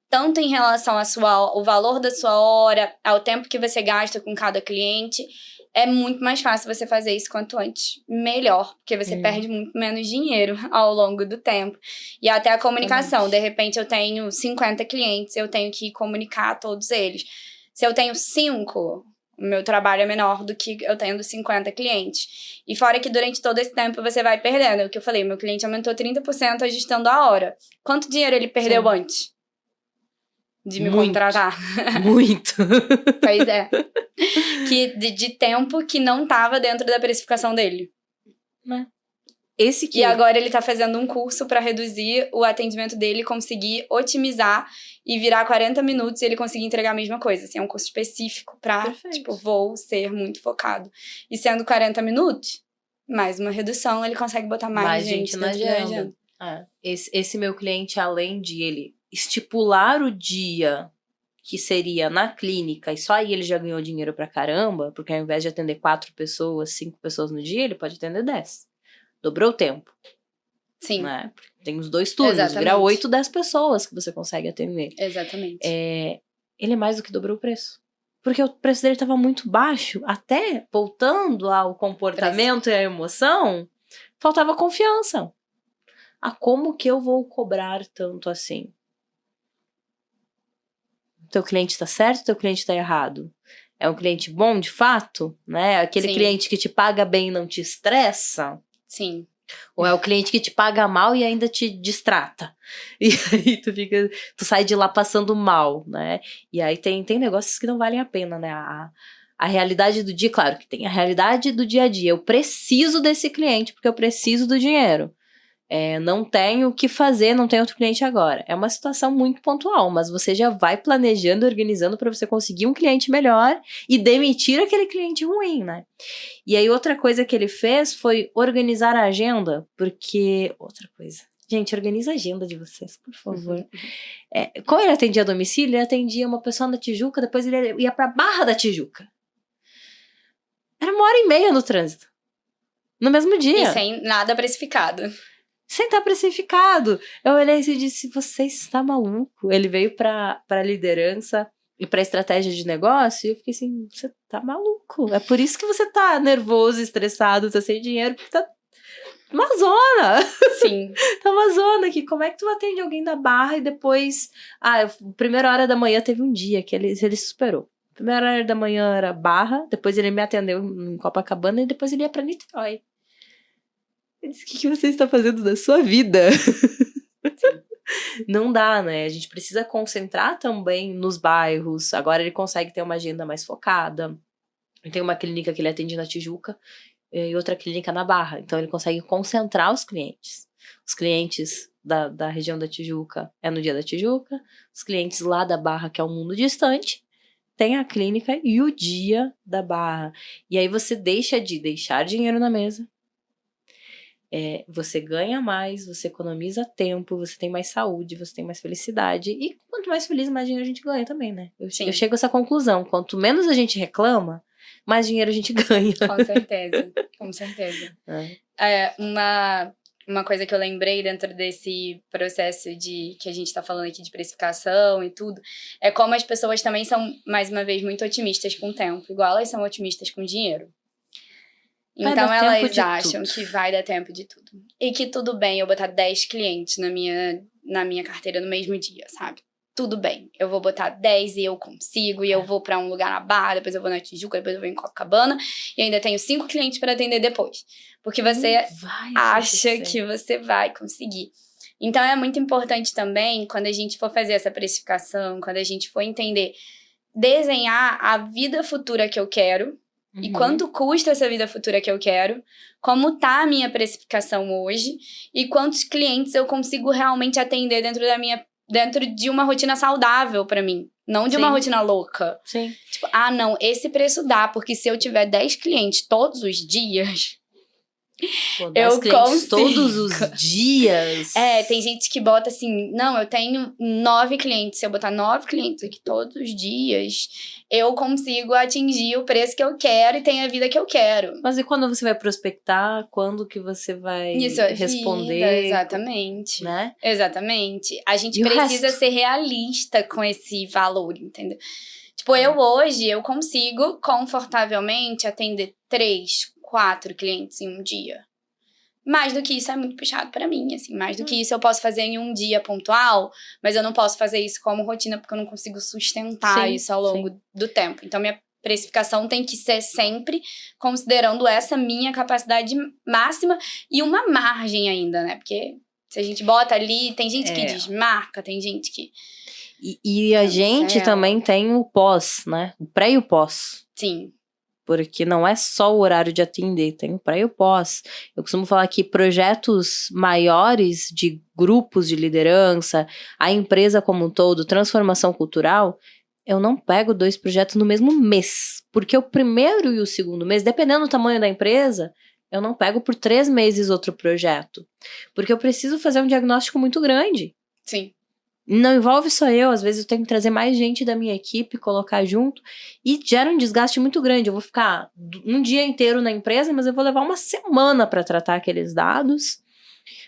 tanto em relação ao valor da sua hora, ao tempo que você gasta com cada cliente, é muito mais fácil você fazer isso quanto antes. Melhor, porque você perde muito menos dinheiro ao longo do tempo. E até a comunicação. De repente, eu tenho 50 clientes, eu tenho que comunicar a todos eles. Se eu tenho 5... o meu trabalho é menor do que eu tendo 50 clientes. E fora que durante todo esse tempo você vai perdendo. É o que eu falei, meu cliente aumentou 30% ajustando a hora. Quanto dinheiro ele perdeu antes de me contratar? Muito. Pois é. Que de tempo que não estava dentro da precificação dele. esse que... E agora ele tá fazendo um curso pra reduzir o atendimento dele, conseguir otimizar e virar 40 minutos e ele conseguir entregar a mesma coisa. Assim, é um curso específico pra, Perfeito. tipo, vou ser muito focado. E sendo 40 minutos, mais uma redução, ele consegue botar mais gente na dentro da agenda. Esse meu cliente, além de ele estipular o dia que seria na clínica, e só aí ele já ganhou dinheiro pra caramba, porque ao invés de atender 4 pessoas, 5 pessoas no dia, ele pode atender 10. Dobrou o tempo. Sim. Né? Tem os 2 turnos, Exatamente. vira 8, 10 pessoas que você consegue atender. Exatamente. Ele mais do que dobrou o preço. Porque o preço dele estava muito baixo, até voltando ao comportamento e à emoção, faltava confiança. Como que eu vou cobrar tanto assim? Teu cliente está certo, teu cliente está errado? É um cliente bom, de fato? Né? Aquele cliente que te paga bem e não te estressa? Sim. Ou é o cliente que te paga mal e ainda te distrata? E aí tu sai de lá passando mal, né? E aí tem negócios que não valem a pena, né? A realidade do dia, claro que tem a realidade do dia a dia. Eu preciso desse cliente porque eu preciso do dinheiro. Não tenho o que fazer, não tenho outro cliente agora. É uma situação muito pontual, mas você já vai planejando, organizando para você conseguir um cliente melhor e demitir aquele cliente ruim, né? E aí outra coisa que ele fez foi organizar a agenda, porque... Outra coisa. Gente, organiza a agenda de vocês, por favor. Como ele atendia a domicílio, ele atendia uma pessoa na Tijuca, depois ele ia pra Barra da Tijuca. Era 1h30 no trânsito. No mesmo dia. E sem nada precificado. Sem estar precificado. Eu olhei e disse, você está maluco? Ele veio pra liderança e pra estratégia de negócio, e eu fiquei assim, você tá maluco. É por isso que você tá nervoso, estressado, tá sem dinheiro, porque tá uma zona. Sim. Tá uma zona aqui. Como é que tu atende alguém da Barra e depois... primeira hora da manhã teve um dia que ele superou. Primeira hora da manhã era Barra, depois ele me atendeu em Copacabana e depois ele ia pra Niterói. Eu disse, o que você está fazendo da sua vida? Não dá, né? A gente precisa concentrar também nos bairros. Agora ele consegue ter uma agenda mais focada. Tem uma clínica que ele atende na Tijuca e outra clínica na Barra. Então ele consegue concentrar os clientes. Os clientes da região da Tijuca é no dia da Tijuca. Os clientes lá da Barra, que é um mundo distante, tem a clínica e o dia da Barra. E aí você deixa de deixar dinheiro na mesa. Você ganha mais, você economiza tempo, você tem mais saúde, você tem mais felicidade. E quanto mais feliz, mais dinheiro a gente ganha também, né? Eu chego a essa conclusão. Quanto menos a gente reclama, mais dinheiro a gente ganha. Com certeza, com certeza. Uma coisa que eu lembrei dentro desse processo que a gente tá falando aqui de precificação e tudo, é como as pessoas também são, mais uma vez, muito otimistas com o tempo, igual elas são otimistas com o dinheiro. Então elas acham que vai dar tempo de tudo. E que tudo bem eu botar 10 clientes na minha carteira no mesmo dia, sabe? Tudo bem. Eu vou botar 10 e eu consigo, e eu vou pra um lugar na Barra, depois eu vou na Tijuca, depois eu vou em Copacabana, e ainda tenho 5 clientes para atender depois. Porque você acha que você vai conseguir. Então é muito importante também, quando a gente for fazer essa precificação, quando a gente for entender, desenhar a vida futura que eu quero, e quanto custa essa vida futura que eu quero, como tá a minha precificação hoje, e quantos clientes eu consigo realmente atender dentro de uma rotina saudável pra mim. Não de uma rotina louca. Sim. Tipo, não, esse preço dá, porque se eu tiver 10 clientes todos os dias... eu consigo. Todos os dias. Tem gente que bota assim, não, eu tenho 9 clientes. Se eu botar 9 clientes aqui todos os dias, eu consigo atingir o preço que eu quero e ter a vida que eu quero. Mas e quando você vai prospectar? Quando que você vai responder? Vida, exatamente. Né? Exatamente. A gente precisa ser realista com esse valor, entendeu? Tipo, hoje, eu consigo confortavelmente atender 3, 4 clientes em um dia. Mais do que isso é muito puxado pra mim, assim. Mais do que isso eu posso fazer em um dia pontual, mas eu não posso fazer isso como rotina, porque eu não consigo sustentar isso ao longo do tempo. Então, minha precificação tem que ser sempre considerando essa minha capacidade máxima e uma margem ainda, né? Porque se a gente bota ali, tem gente que desmarca, tem gente que... E a gente também tem o pós, né? O pré e o pós. Sim. Porque não é só o horário de atender, tem o pré e o pós. Eu costumo falar que projetos maiores de grupos de liderança, a empresa como um todo, transformação cultural, eu não pego 2 projetos no mesmo mês. Porque o primeiro e o segundo mês, dependendo do tamanho da empresa, eu não pego por 3 meses outro projeto. Porque eu preciso fazer um diagnóstico muito grande. Sim. Não envolve só eu, às vezes eu tenho que trazer mais gente da minha equipe, colocar junto, e gera um desgaste muito grande. Eu vou ficar um dia inteiro na empresa, mas eu vou levar uma semana para tratar aqueles dados,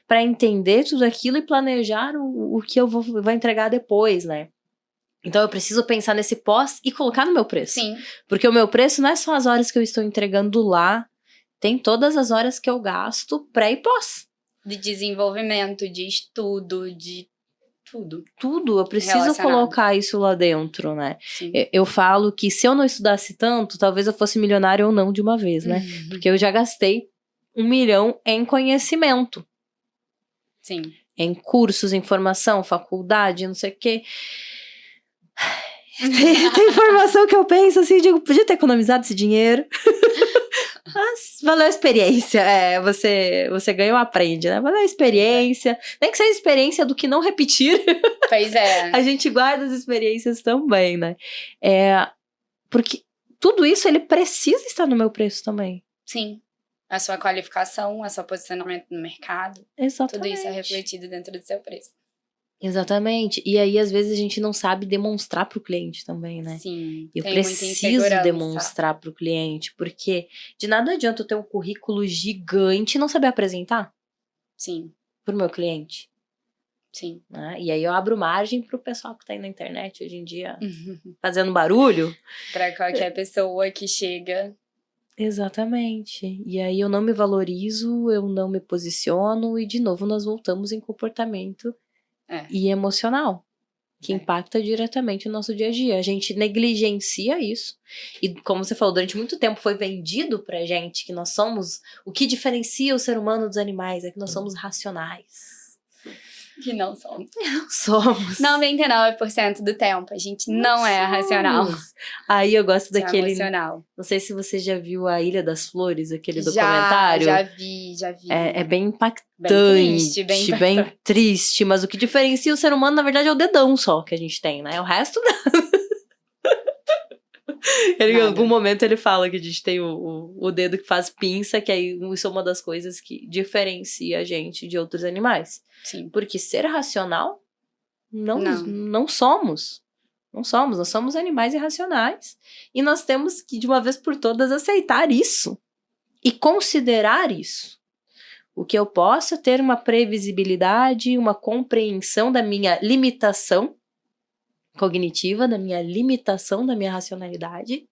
para entender tudo aquilo e planejar o que eu vou entregar depois, né? Então eu preciso pensar nesse pós e colocar no meu preço. Sim. Porque o meu preço não é só as horas que eu estou entregando lá, tem todas as horas que eu gasto pré e pós. De desenvolvimento, de estudo, de tudo. Tudo, eu preciso colocar isso lá dentro, né? Sim. Eu falo que se eu não estudasse tanto, talvez eu fosse milionária ou não de uma vez, né? Porque eu já gastei 1 milhão em conhecimento. Sim. Em cursos, em formação, faculdade, não sei o quê. Tem informação que eu penso assim, digo, podia ter economizado esse dinheiro. Mas valeu a experiência. Você ganha ou aprende, né? Valeu a experiência. Nem que seja experiência do que não repetir. Pois é. A gente guarda as experiências também, né? Porque tudo isso, ele precisa estar no meu preço também. Sim. A sua qualificação, o seu posicionamento no mercado. Exatamente. Tudo isso é refletido dentro do seu preço. Exatamente. E aí, às vezes, a gente não sabe demonstrar para o cliente também, né? Sim. Eu preciso demonstrar para o cliente, porque de nada adianta eu ter um currículo gigante e não saber apresentar. Sim. Para o meu cliente. Sim. Né? E aí eu abro margem para o pessoal que tá aí na internet hoje em dia fazendo barulho. Para qualquer pessoa que chega. Exatamente. E aí eu não me valorizo, eu não me posiciono e de novo nós voltamos em comportamento e emocional, que impacta diretamente o nosso dia a dia. A gente negligencia isso. E como você falou, durante muito tempo foi vendido pra gente que nós somos... O que diferencia o ser humano dos animais é que nós somos racionais. Que não somos. Não somos. 99% do tempo a gente não é racional. Aí eu gosto daquele... emocional. Não sei se você já viu a Ilha das Flores, aquele documentário. Já vi. É bem impactante. Bem triste. Mas o que diferencia o ser humano, na verdade, é o dedão só que a gente tem, né? O resto... Em algum momento ele fala que a gente tem o dedo que faz pinça, que aí isso é uma das coisas que diferencia a gente de outros animais. Sim. Porque ser racional, não somos. Não somos, nós somos animais irracionais. E nós temos que, de uma vez por todas, aceitar isso. E considerar isso. O que eu posso é ter uma previsibilidade, uma compreensão da minha limitação cognitiva, da minha limitação, da minha racionalidade,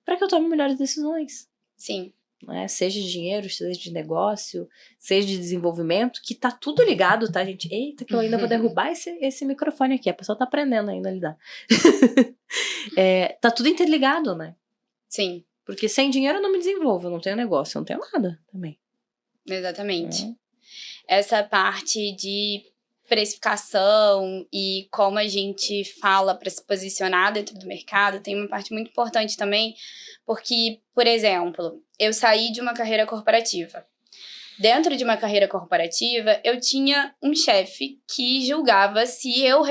para que eu tome melhores decisões. Sim. Né? Seja de dinheiro, seja de negócio, seja de desenvolvimento, que tá tudo ligado, tá, gente? Eita, que eu ainda vou derrubar esse microfone aqui, a pessoa tá aprendendo ainda a lidar. Tá tudo interligado, né? Sim. Porque sem dinheiro eu não me desenvolvo, eu não tenho negócio, eu não tenho nada também. Exatamente. Essa parte de precificação e como a gente fala para se posicionar dentro do mercado tem uma parte muito importante também, porque, por exemplo, eu saí de uma carreira corporativa. Dentro de uma carreira corporativa, eu tinha um chefe que julgava se eu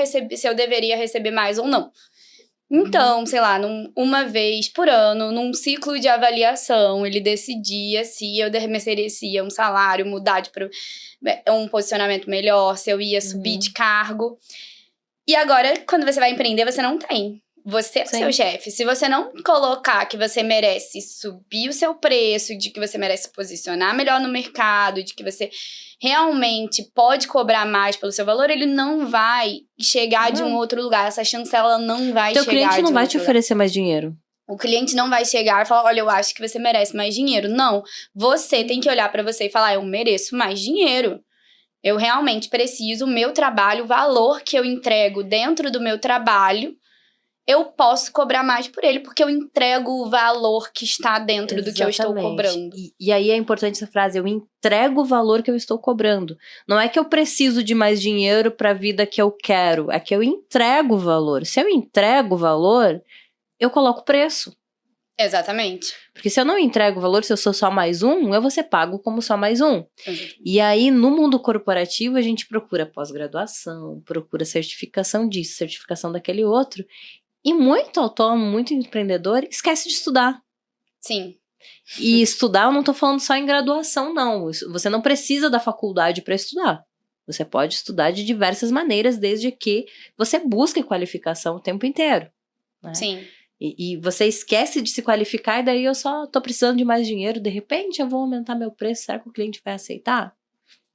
deveria receber mais ou não. Então, sei lá, uma vez por ano, num ciclo de avaliação, ele decidia se eu merecia um salário, mudar para um posicionamento melhor, se eu ia subir de cargo. E agora, quando você vai empreender, você não tem. Você é o seu chefe. Se você não colocar que você merece subir o seu preço, de que você merece se posicionar melhor no mercado, de que você realmente pode cobrar mais pelo seu valor, ele não vai chegar de um outro lugar. Essa chancela não vai chegar de um outro lugar. Teu cliente não vai te oferecer mais dinheiro. O cliente não vai chegar e falar, olha, eu acho que você merece mais dinheiro. Não, você tem que olhar pra você e falar, eu mereço mais dinheiro. Eu realmente preciso, o meu trabalho, o valor que eu entrego dentro do meu trabalho, eu posso cobrar mais por ele, porque eu entrego o valor que está dentro do que eu estou cobrando. E aí é importante essa frase, eu entrego o valor que eu estou cobrando. Não é que eu preciso de mais dinheiro para a vida que eu quero, é que eu entrego o valor. Se eu entrego o valor, eu coloco preço. Exatamente. Porque se eu não entrego valor, se eu sou só mais um, eu vou ser pago como só mais um. E aí, no mundo corporativo, a gente procura pós-graduação, procura certificação disso, certificação daquele outro. E muito autônomo, muito empreendedor, esquece de estudar. Sim. E estudar, eu não tô falando só em graduação, não. Você não precisa da faculdade para estudar. Você pode estudar de diversas maneiras, desde que você busque qualificação o tempo inteiro. Né? Sim. E você esquece de se qualificar, e daí eu só tô precisando de mais dinheiro, de repente eu vou aumentar meu preço, será que o cliente vai aceitar?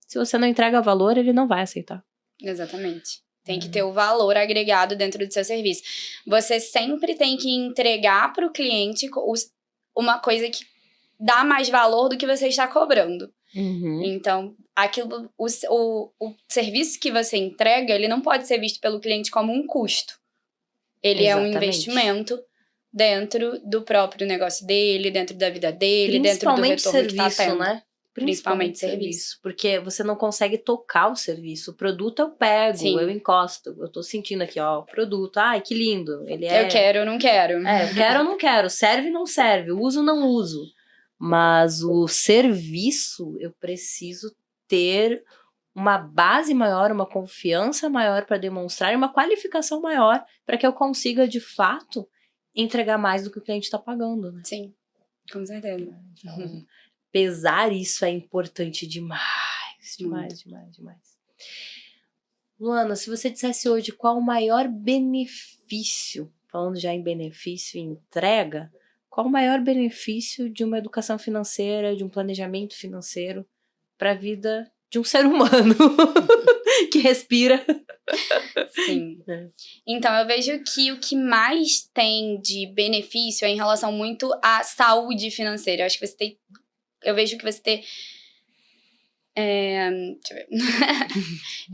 Se você não entrega valor, ele não vai aceitar. Exatamente. Tem que ter o valor agregado dentro do seu serviço. Você sempre tem que entregar para o cliente uma coisa que dá mais valor do que você está cobrando. Então, o serviço que você entrega, ele não pode ser visto pelo cliente como um custo. Ele é um investimento dentro do próprio negócio dele, dentro da vida dele, dentro do retorno que tá tendo. Né? Principalmente serviço. Porque você não consegue tocar o serviço. O produto eu pego, Sim. eu encosto. Eu tô sentindo aqui, ó, o produto. Ai, que lindo. Ele é... Eu quero ou não quero. Eu quero ou não quero. Serve ou não serve. Uso ou não uso. Mas o serviço, eu preciso ter uma base maior, uma confiança maior para demonstrar, uma qualificação maior para que eu consiga, de fato, entregar mais do que o cliente está pagando. Né? Sim, com certeza. Então, pesar isso é importante demais. Demais. Luana, se você dissesse hoje qual o maior benefício, falando já em benefício e entrega, qual o maior benefício de uma educação financeira, de um planejamento financeiro para a vida de um ser humano que respira? Sim. Então, eu vejo que o que mais tem de benefício é em relação muito à saúde financeira. Eu vejo que você ter... deixa eu ver.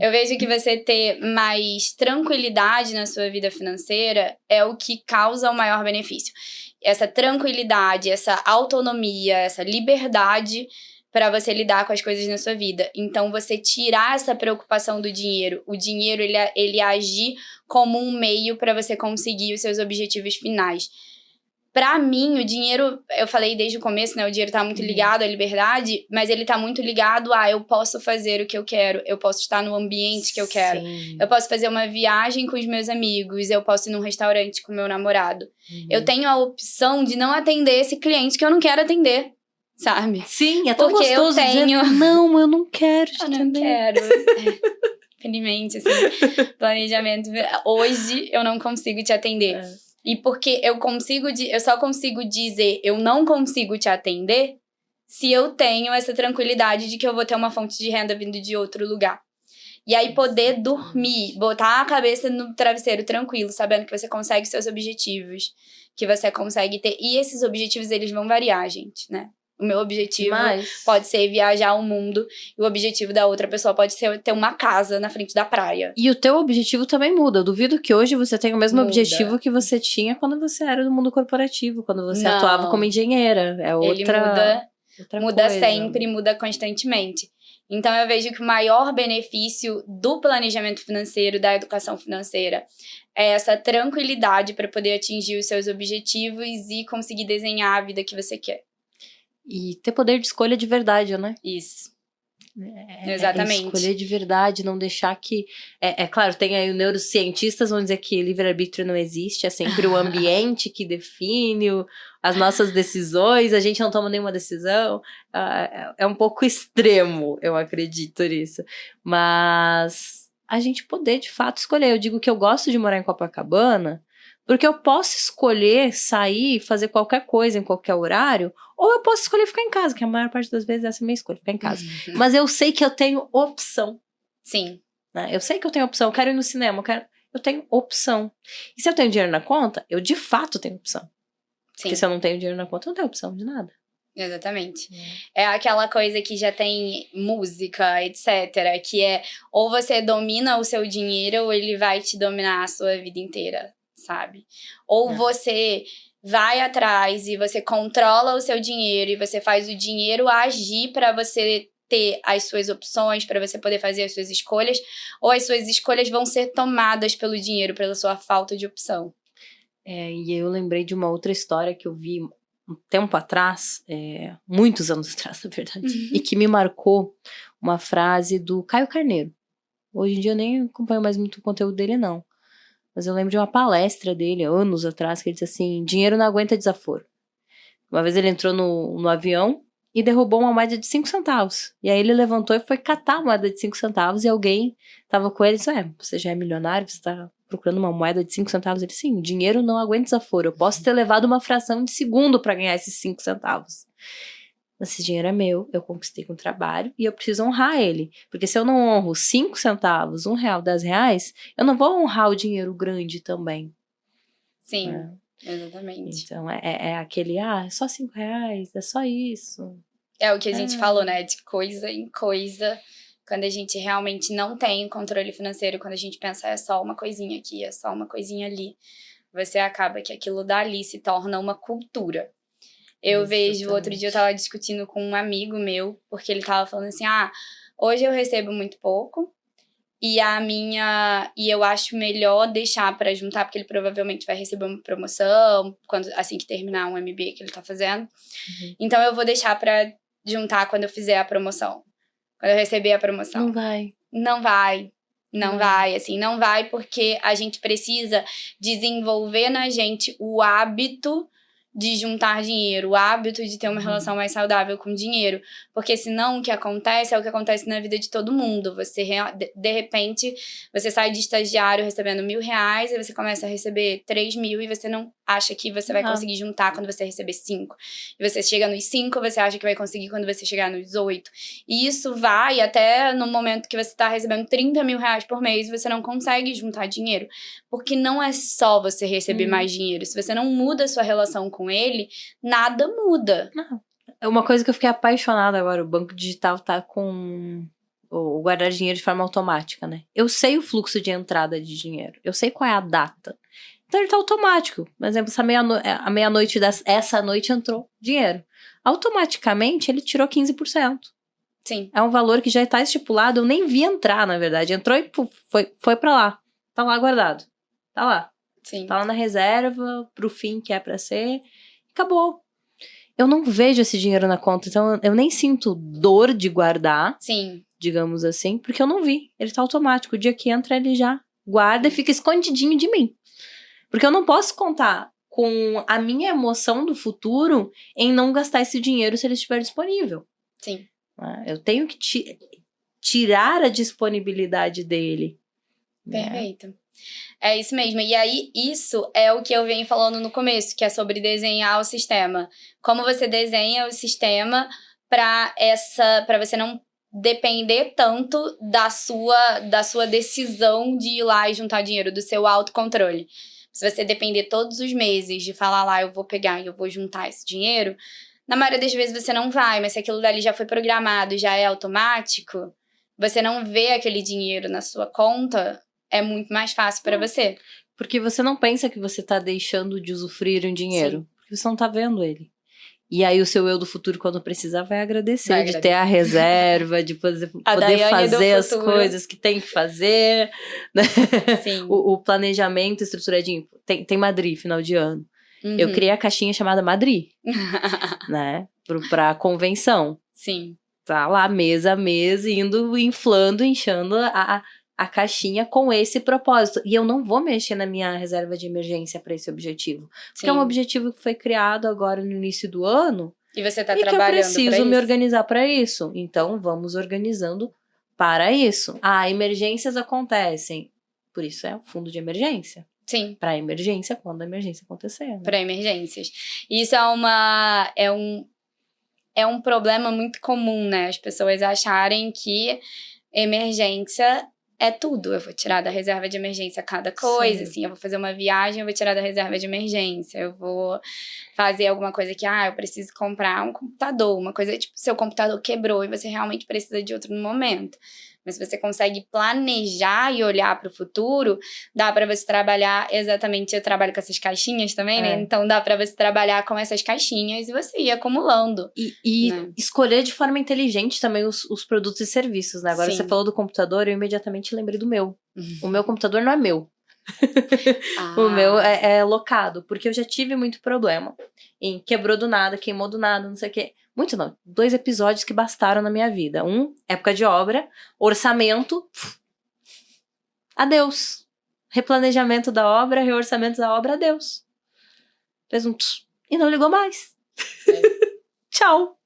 Eu vejo que você ter mais tranquilidade na sua vida financeira é o que causa o maior benefício. Essa tranquilidade, essa autonomia, essa liberdade para você lidar com as coisas na sua vida. Então, você tirar essa preocupação do dinheiro. O dinheiro, ele agir como um meio para você conseguir os seus objetivos finais. Para mim, o dinheiro, eu falei desde o começo, né? O dinheiro tá muito ligado à liberdade, mas ele tá muito ligado a eu posso fazer o que eu quero, eu posso estar no ambiente que eu quero, eu posso fazer uma viagem com os meus amigos, eu posso ir num restaurante com o meu namorado. Eu tenho a opção de não atender esse cliente que eu não quero atender, sabe? Sim, é tão gostoso dizer, não, eu não quero te atender. Eu não quero. Infelizmente, assim, planejamento, hoje eu não consigo te atender. E porque eu só consigo dizer eu não consigo te atender se eu tenho essa tranquilidade de que eu vou ter uma fonte de renda vindo de outro lugar. E aí poder dormir, botar a cabeça no travesseiro tranquilo, sabendo que você consegue seus objetivos, que você consegue ter... E esses objetivos, eles vão variar, gente, né? O meu objetivo pode ser viajar o mundo. E o objetivo da outra pessoa pode ser ter uma casa na frente da praia. E o teu objetivo também muda. Eu duvido que hoje você tenha o mesmo objetivo que você tinha quando você era do mundo corporativo. Quando você atuava como engenheira. Ele muda sempre, muda constantemente. Então, eu vejo que o maior benefício do planejamento financeiro, da educação financeira, é essa tranquilidade para poder atingir os seus objetivos e conseguir desenhar a vida que você quer. E ter poder de escolha de verdade, né? Isso. Exatamente. Escolher de verdade, não deixar que... claro, tem aí os neurocientistas vão dizer que livre-arbítrio não existe, é sempre o ambiente que define as nossas decisões, a gente não toma nenhuma decisão. É um pouco extremo, eu acredito nisso. Mas a gente poder, de fato, escolher. Eu digo que eu gosto de morar em Copacabana, porque eu posso escolher sair, fazer qualquer coisa em qualquer horário, ou eu posso escolher ficar em casa, que a maior parte das vezes essa é a minha escolha, ficar em casa. Mas eu sei que eu tenho opção. Sim. Né? Eu sei que eu tenho opção, eu quero ir no cinema, eu tenho opção. E se eu tenho dinheiro na conta, eu de fato tenho opção. Sim. Porque se eu não tenho dinheiro na conta, eu não tenho opção de nada. Exatamente. É aquela coisa que já tem música, etc. Que é, ou você domina o seu dinheiro, ou ele vai te dominar a sua vida inteira. Sabe? Ou você vai atrás e você controla o seu dinheiro e você faz o dinheiro agir para você ter as suas opções, para você poder fazer as suas escolhas, ou as suas escolhas vão ser tomadas pelo dinheiro, pela sua falta de opção. E eu lembrei de uma outra história que eu vi um tempo atrás, muitos anos atrás, na verdade, e que me marcou uma frase do Caio Carneiro. Hoje em dia eu nem acompanho mais muito o conteúdo dele, não. Mas eu lembro de uma palestra dele, anos atrás, que ele disse assim, dinheiro não aguenta desaforo. Uma vez ele entrou no avião e derrubou uma moeda de 5 centavos. E aí ele levantou e foi catar a moeda de 5 centavos e alguém tava com ele e disse, você já é milionário, você tá procurando uma moeda de 5 centavos? Ele, sim, dinheiro não aguenta desaforo. Eu posso ter levado uma fração de segundo para ganhar esses 5 centavos. Esse dinheiro é meu, eu conquistei com trabalho e eu preciso honrar ele. Porque se eu não honro 5 centavos, R$1, R$10, eu não vou honrar o dinheiro grande também. Sim, exatamente. Então, é aquele, é só R$5, é só isso. É o que a gente falou, né? De coisa em coisa. Quando a gente realmente não tem controle financeiro, quando a gente pensa, é só uma coisinha aqui, é só uma coisinha ali, você acaba que aquilo dali se torna uma cultura. Eu vejo, outro dia eu tava discutindo com um amigo meu, porque ele tava falando assim, hoje eu recebo muito pouco, e eu acho melhor deixar pra juntar, porque ele provavelmente vai receber uma promoção, assim que terminar um MBA que ele tá fazendo. Então eu vou deixar pra juntar quando eu fizer a promoção. Quando eu receber a promoção. Não vai, assim, não vai, porque a gente precisa desenvolver na gente o hábito de juntar dinheiro, o hábito de ter uma relação mais saudável com o dinheiro. Porque senão o que acontece é o que acontece na vida de todo mundo. Você, de repente, você sai de estagiário recebendo R$1.000, aí você começa a receber 3.000 e você não acha que você vai conseguir juntar quando você receber 5. E você chega nos 5, você acha que vai conseguir quando você chegar nos 8. E isso vai até no momento que você tá recebendo R$30.000 por mês e você não consegue juntar dinheiro. Porque não é só você receber mais dinheiro. Se você não muda a sua relação com ele, nada muda. Não. É uma coisa que eu fiquei apaixonada agora, o banco digital tá com o guardar dinheiro de forma automática, né? Eu sei o fluxo de entrada de dinheiro, eu sei qual é a data. Então ele tá automático. Por exemplo, a meia-noite essa noite entrou dinheiro. Automaticamente ele tirou 15%. Sim. É um valor que já tá estipulado, eu nem vi entrar, na verdade. Entrou e foi pra lá. Tá lá guardado. Tá lá. Sim. Tá lá na reserva, pro fim que é pra ser. Acabou. Eu não vejo esse dinheiro na conta, então eu nem sinto dor de guardar. Sim. Digamos assim, porque eu não vi. Ele tá automático. O dia que entra, ele já guarda e fica escondidinho de mim. Porque eu não posso contar com a minha emoção do futuro em não gastar esse dinheiro se ele estiver disponível. Sim. Eu tenho que tirar a disponibilidade dele. Perfeito. Né? É isso mesmo. E aí, isso é o que eu venho falando no começo, que é sobre desenhar o sistema. Como você desenha o sistema para você não depender tanto da sua decisão de ir lá e juntar dinheiro, do seu autocontrole. Se você depender todos os meses de falar lá, eu vou pegar e eu vou juntar esse dinheiro, na maioria das vezes você não vai, mas se aquilo dali já foi programado, já é automático, você não vê aquele dinheiro na sua conta, é muito mais fácil para você. Porque você não pensa que você tá deixando de usufruir um dinheiro. Sim. Porque você não tá vendo ele. E aí o seu eu do futuro, quando precisar, vai agradecer. De ter a reserva, de poder fazer as coisas que tem que fazer. Né? Sim. O planejamento estruturadinho. Tem Madri, final de ano. Eu criei a caixinha chamada Madri. Né? Pra convenção. Sim. Tá lá, mês a mês, inchando a caixinha com esse propósito. E eu não vou mexer na minha reserva de emergência para esse objetivo. Porque é um objetivo que foi criado agora no início do ano. E você tá trabalhando para isso. E que eu preciso me organizar para isso. Então, vamos organizando para isso. Emergências acontecem. Por isso é o fundo de emergência. Sim. Para emergência, quando a emergência acontecer. Né? Para emergências. Isso é um problema muito comum, né? As pessoas acharem que emergência é tudo. Eu vou tirar da reserva de emergência cada coisa, assim, eu vou fazer uma viagem, eu vou tirar da reserva de emergência, eu vou fazer alguma coisa que, eu preciso comprar um computador, uma coisa, tipo, seu computador quebrou e você realmente precisa de outro no momento. Mas se você consegue planejar e olhar para o futuro, dá para você trabalhar exatamente, eu trabalho com essas caixinhas também, né? Então dá para você trabalhar com essas caixinhas e você ir acumulando. E né? Escolher de forma inteligente também os produtos e serviços, né? Agora você falou do computador, eu imediatamente lembrei do meu. O meu computador não é meu. O meu é locado, porque eu já tive muito problema. Em quebrou do nada, queimou do nada, não sei o quê. Muito não. 2 episódios que bastaram na minha vida. Época de obra, orçamento, adeus. Replanejamento da obra, reorçamento da obra, adeus. Fez um tss, e não ligou mais. Tchau.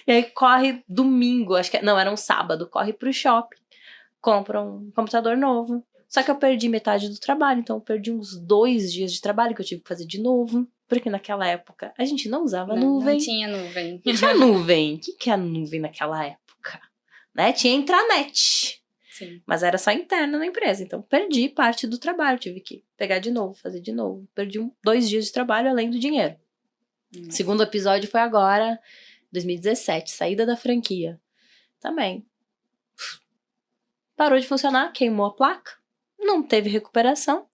E aí corre domingo, não, era um sábado, corre pro shopping, compra um computador novo. Só que eu perdi metade do trabalho, então eu perdi uns 2 dias de trabalho que eu tive que fazer de novo. Porque naquela época a gente não usava nuvem. Não tinha nuvem. Não tinha nuvem. O que é a nuvem naquela época? Né? Tinha intranet. Sim. Mas era só interna na empresa. Então perdi parte do trabalho. Tive que pegar de novo, fazer de novo. Perdi 2 dias de trabalho além do dinheiro. O segundo episódio foi agora, 2017. Saída da franquia. Também. Parou de funcionar, queimou a placa. Não teve recuperação.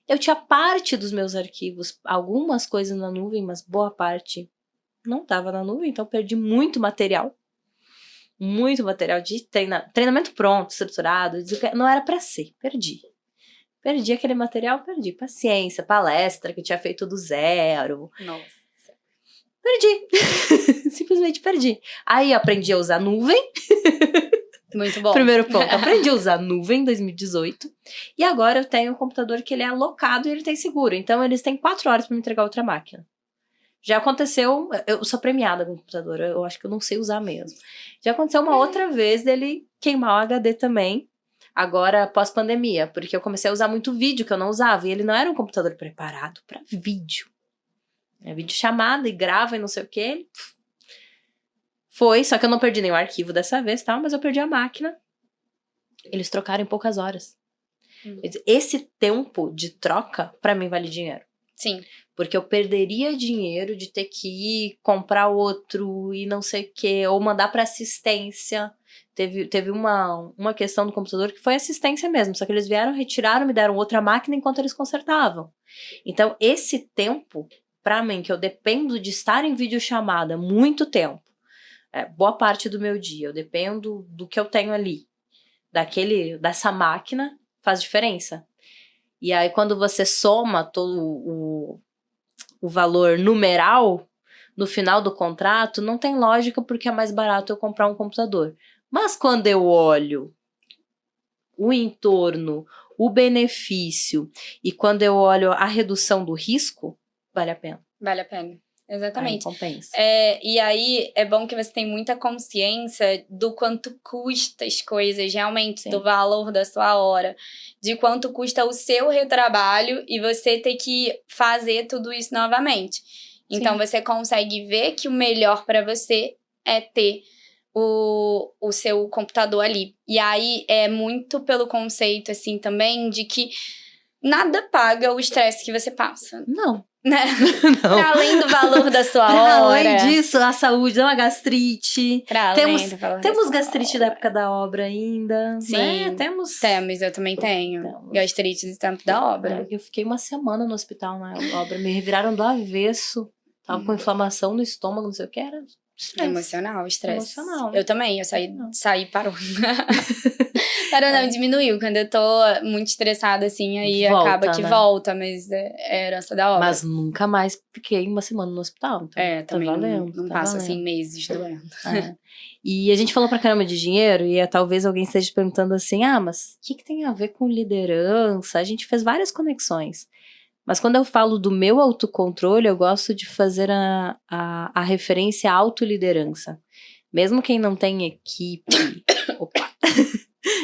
Eu tinha parte dos meus arquivos, algumas coisas na nuvem, mas boa parte não estava na nuvem, então perdi muito material. Muito material de treinamento pronto, estruturado, não era para ser, perdi. Perdi aquele material, perdi. Paciência, palestra que eu tinha feito do zero. Nossa. Perdi. Simplesmente perdi. Aí eu aprendi a usar nuvem. Muito bom. Primeiro ponto, aprendi a usar nuvem em 2018. E agora eu tenho um computador que ele é alocado e ele tem seguro. Então eles têm 4 horas para me entregar outra máquina. Já aconteceu, eu sou premiada com o computador, eu acho que eu não sei usar mesmo. Já aconteceu uma outra vez dele queimar o HD também, agora pós-pandemia, porque eu comecei a usar muito vídeo que eu não usava. E ele não era um computador preparado para vídeo. É vídeo chamada e grava e não sei o que. Foi, só que eu não perdi nenhum arquivo dessa vez, tá? Mas eu perdi a máquina. Eles trocaram em poucas horas. Esse tempo de troca, pra mim, vale dinheiro. Sim. Porque eu perderia dinheiro de ter que ir comprar outro e não sei o quê, ou mandar pra assistência. Teve uma questão do computador que foi assistência mesmo, só que eles vieram, retiraram, me deram outra máquina enquanto eles consertavam. Então, esse tempo, pra mim, que eu dependo de estar em videochamada muito tempo, boa parte do meu dia, eu dependo do que eu tenho ali, dessa máquina, faz diferença. E aí, quando você soma todo o valor numeral no final do contrato, não tem lógica porque é mais barato eu comprar um computador. Mas quando eu olho o entorno, o benefício, e quando eu olho a redução do risco, vale a pena. Vale a pena. Exatamente. Aí compensa. E aí é bom que você tem muita consciência do quanto custa as coisas, realmente, Sim. do valor da sua hora, de quanto custa o seu retrabalho e você ter que fazer tudo isso novamente. Então Sim. você consegue ver que o melhor para você é ter o seu computador ali. E aí é muito pelo conceito, assim, também, de que nada paga o estresse que você passa. Não. Né? Não. Pra além do valor da sua hora. Além disso, a saúde, dá uma gastrite. Temos gastrite da época da obra ainda. Sim, né? Temos, eu também tenho. Gastrite do tempo da obra. Eu fiquei uma semana no hospital na obra. Me reviraram do avesso. Tava com inflamação no estômago, não sei o que era. Emocional, estresse. Eu também, eu saí parou. Parou não, diminuiu. Quando eu tô muito estressada, assim, aí acaba que volta, mas é herança da obra. Mas nunca mais fiquei uma semana no hospital. Então também valendo, não passa assim meses doendo. E a gente falou pra caramba de dinheiro, e talvez alguém esteja perguntando assim, mas o que tem a ver com liderança? A gente fez várias conexões. Mas quando eu falo do meu autocontrole, eu gosto de fazer a referência à autoliderança. Mesmo quem não tem equipe...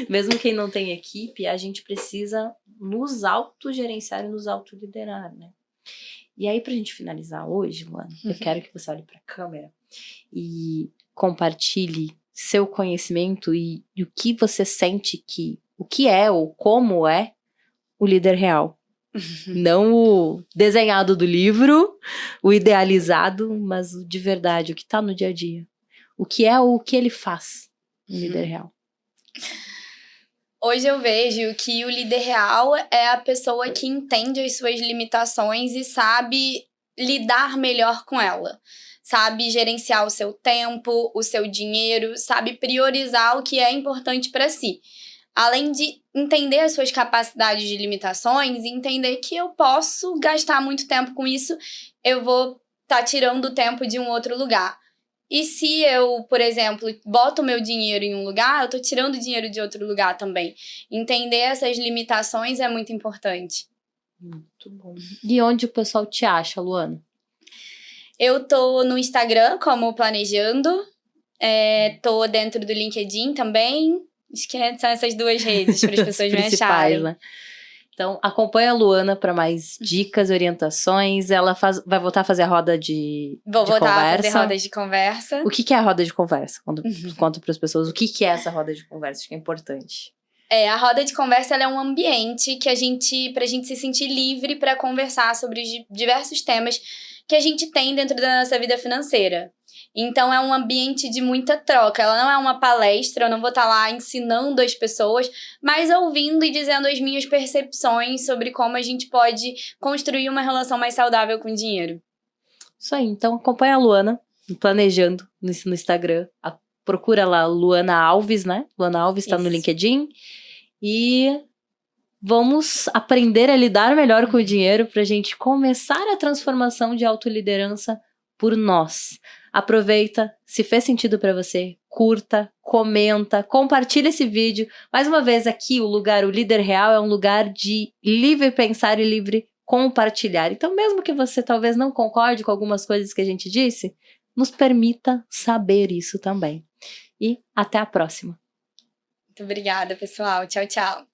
Mesmo quem não tem equipe, a gente precisa nos autogerenciar e nos autoliderar, né? E aí, pra gente finalizar hoje, mano, eu quero que você olhe pra câmera e compartilhe seu conhecimento e o que você sente o que é ou como é o líder real. Não o desenhado do livro, o idealizado, mas o de verdade, o que tá no dia a dia. O que é ou o que ele faz, o líder real. Hoje eu vejo que o líder real é a pessoa que entende as suas limitações e sabe lidar melhor com ela. Sabe gerenciar o seu tempo, o seu dinheiro, sabe priorizar o que é importante para si. além de entender as suas capacidades de limitações, entender que eu posso gastar muito tempo com isso, eu vou estar tirando tempo de um outro lugar. E se eu, por exemplo, boto o meu dinheiro em um lugar, eu tô tirando dinheiro de outro lugar também. Entender essas limitações é muito importante. Muito bom. E onde o pessoal te acha, Luana? Eu tô no Instagram como Planejando, tô dentro do LinkedIn também. Acho que são essas duas redes para as pessoas me acharem. Né? Então, acompanha a Luana para mais dicas, orientações. Ela vai voltar a fazer a roda de conversa. Vou voltar a fazer rodas de conversa. O que é a roda de conversa? Conta para as pessoas o que é essa roda de conversa, acho que é importante. A roda de conversa ela é um ambiente que pra gente se sentir livre para conversar sobre os diversos temas que a gente tem dentro da nossa vida financeira. Então, é um ambiente de muita troca. Ela não é uma palestra, eu não vou estar lá ensinando as pessoas, mas ouvindo e dizendo as minhas percepções sobre como a gente pode construir uma relação mais saudável com o dinheiro. Isso aí. Então, acompanha a Luana, Planejando, no Instagram. Procura lá, Luana Alves, né? Luana Alves está no LinkedIn. E vamos aprender a lidar melhor com o dinheiro para a gente começar a transformação de autoliderança por nós. Aproveita, se fez sentido para você, curta, comenta, compartilha esse vídeo. Mais uma vez aqui, o Líder Real é um lugar de livre pensar e livre compartilhar. Então, mesmo que você talvez não concorde com algumas coisas que a gente disse, nos permita saber isso também. E até a próxima. Muito obrigada, pessoal. Tchau, tchau.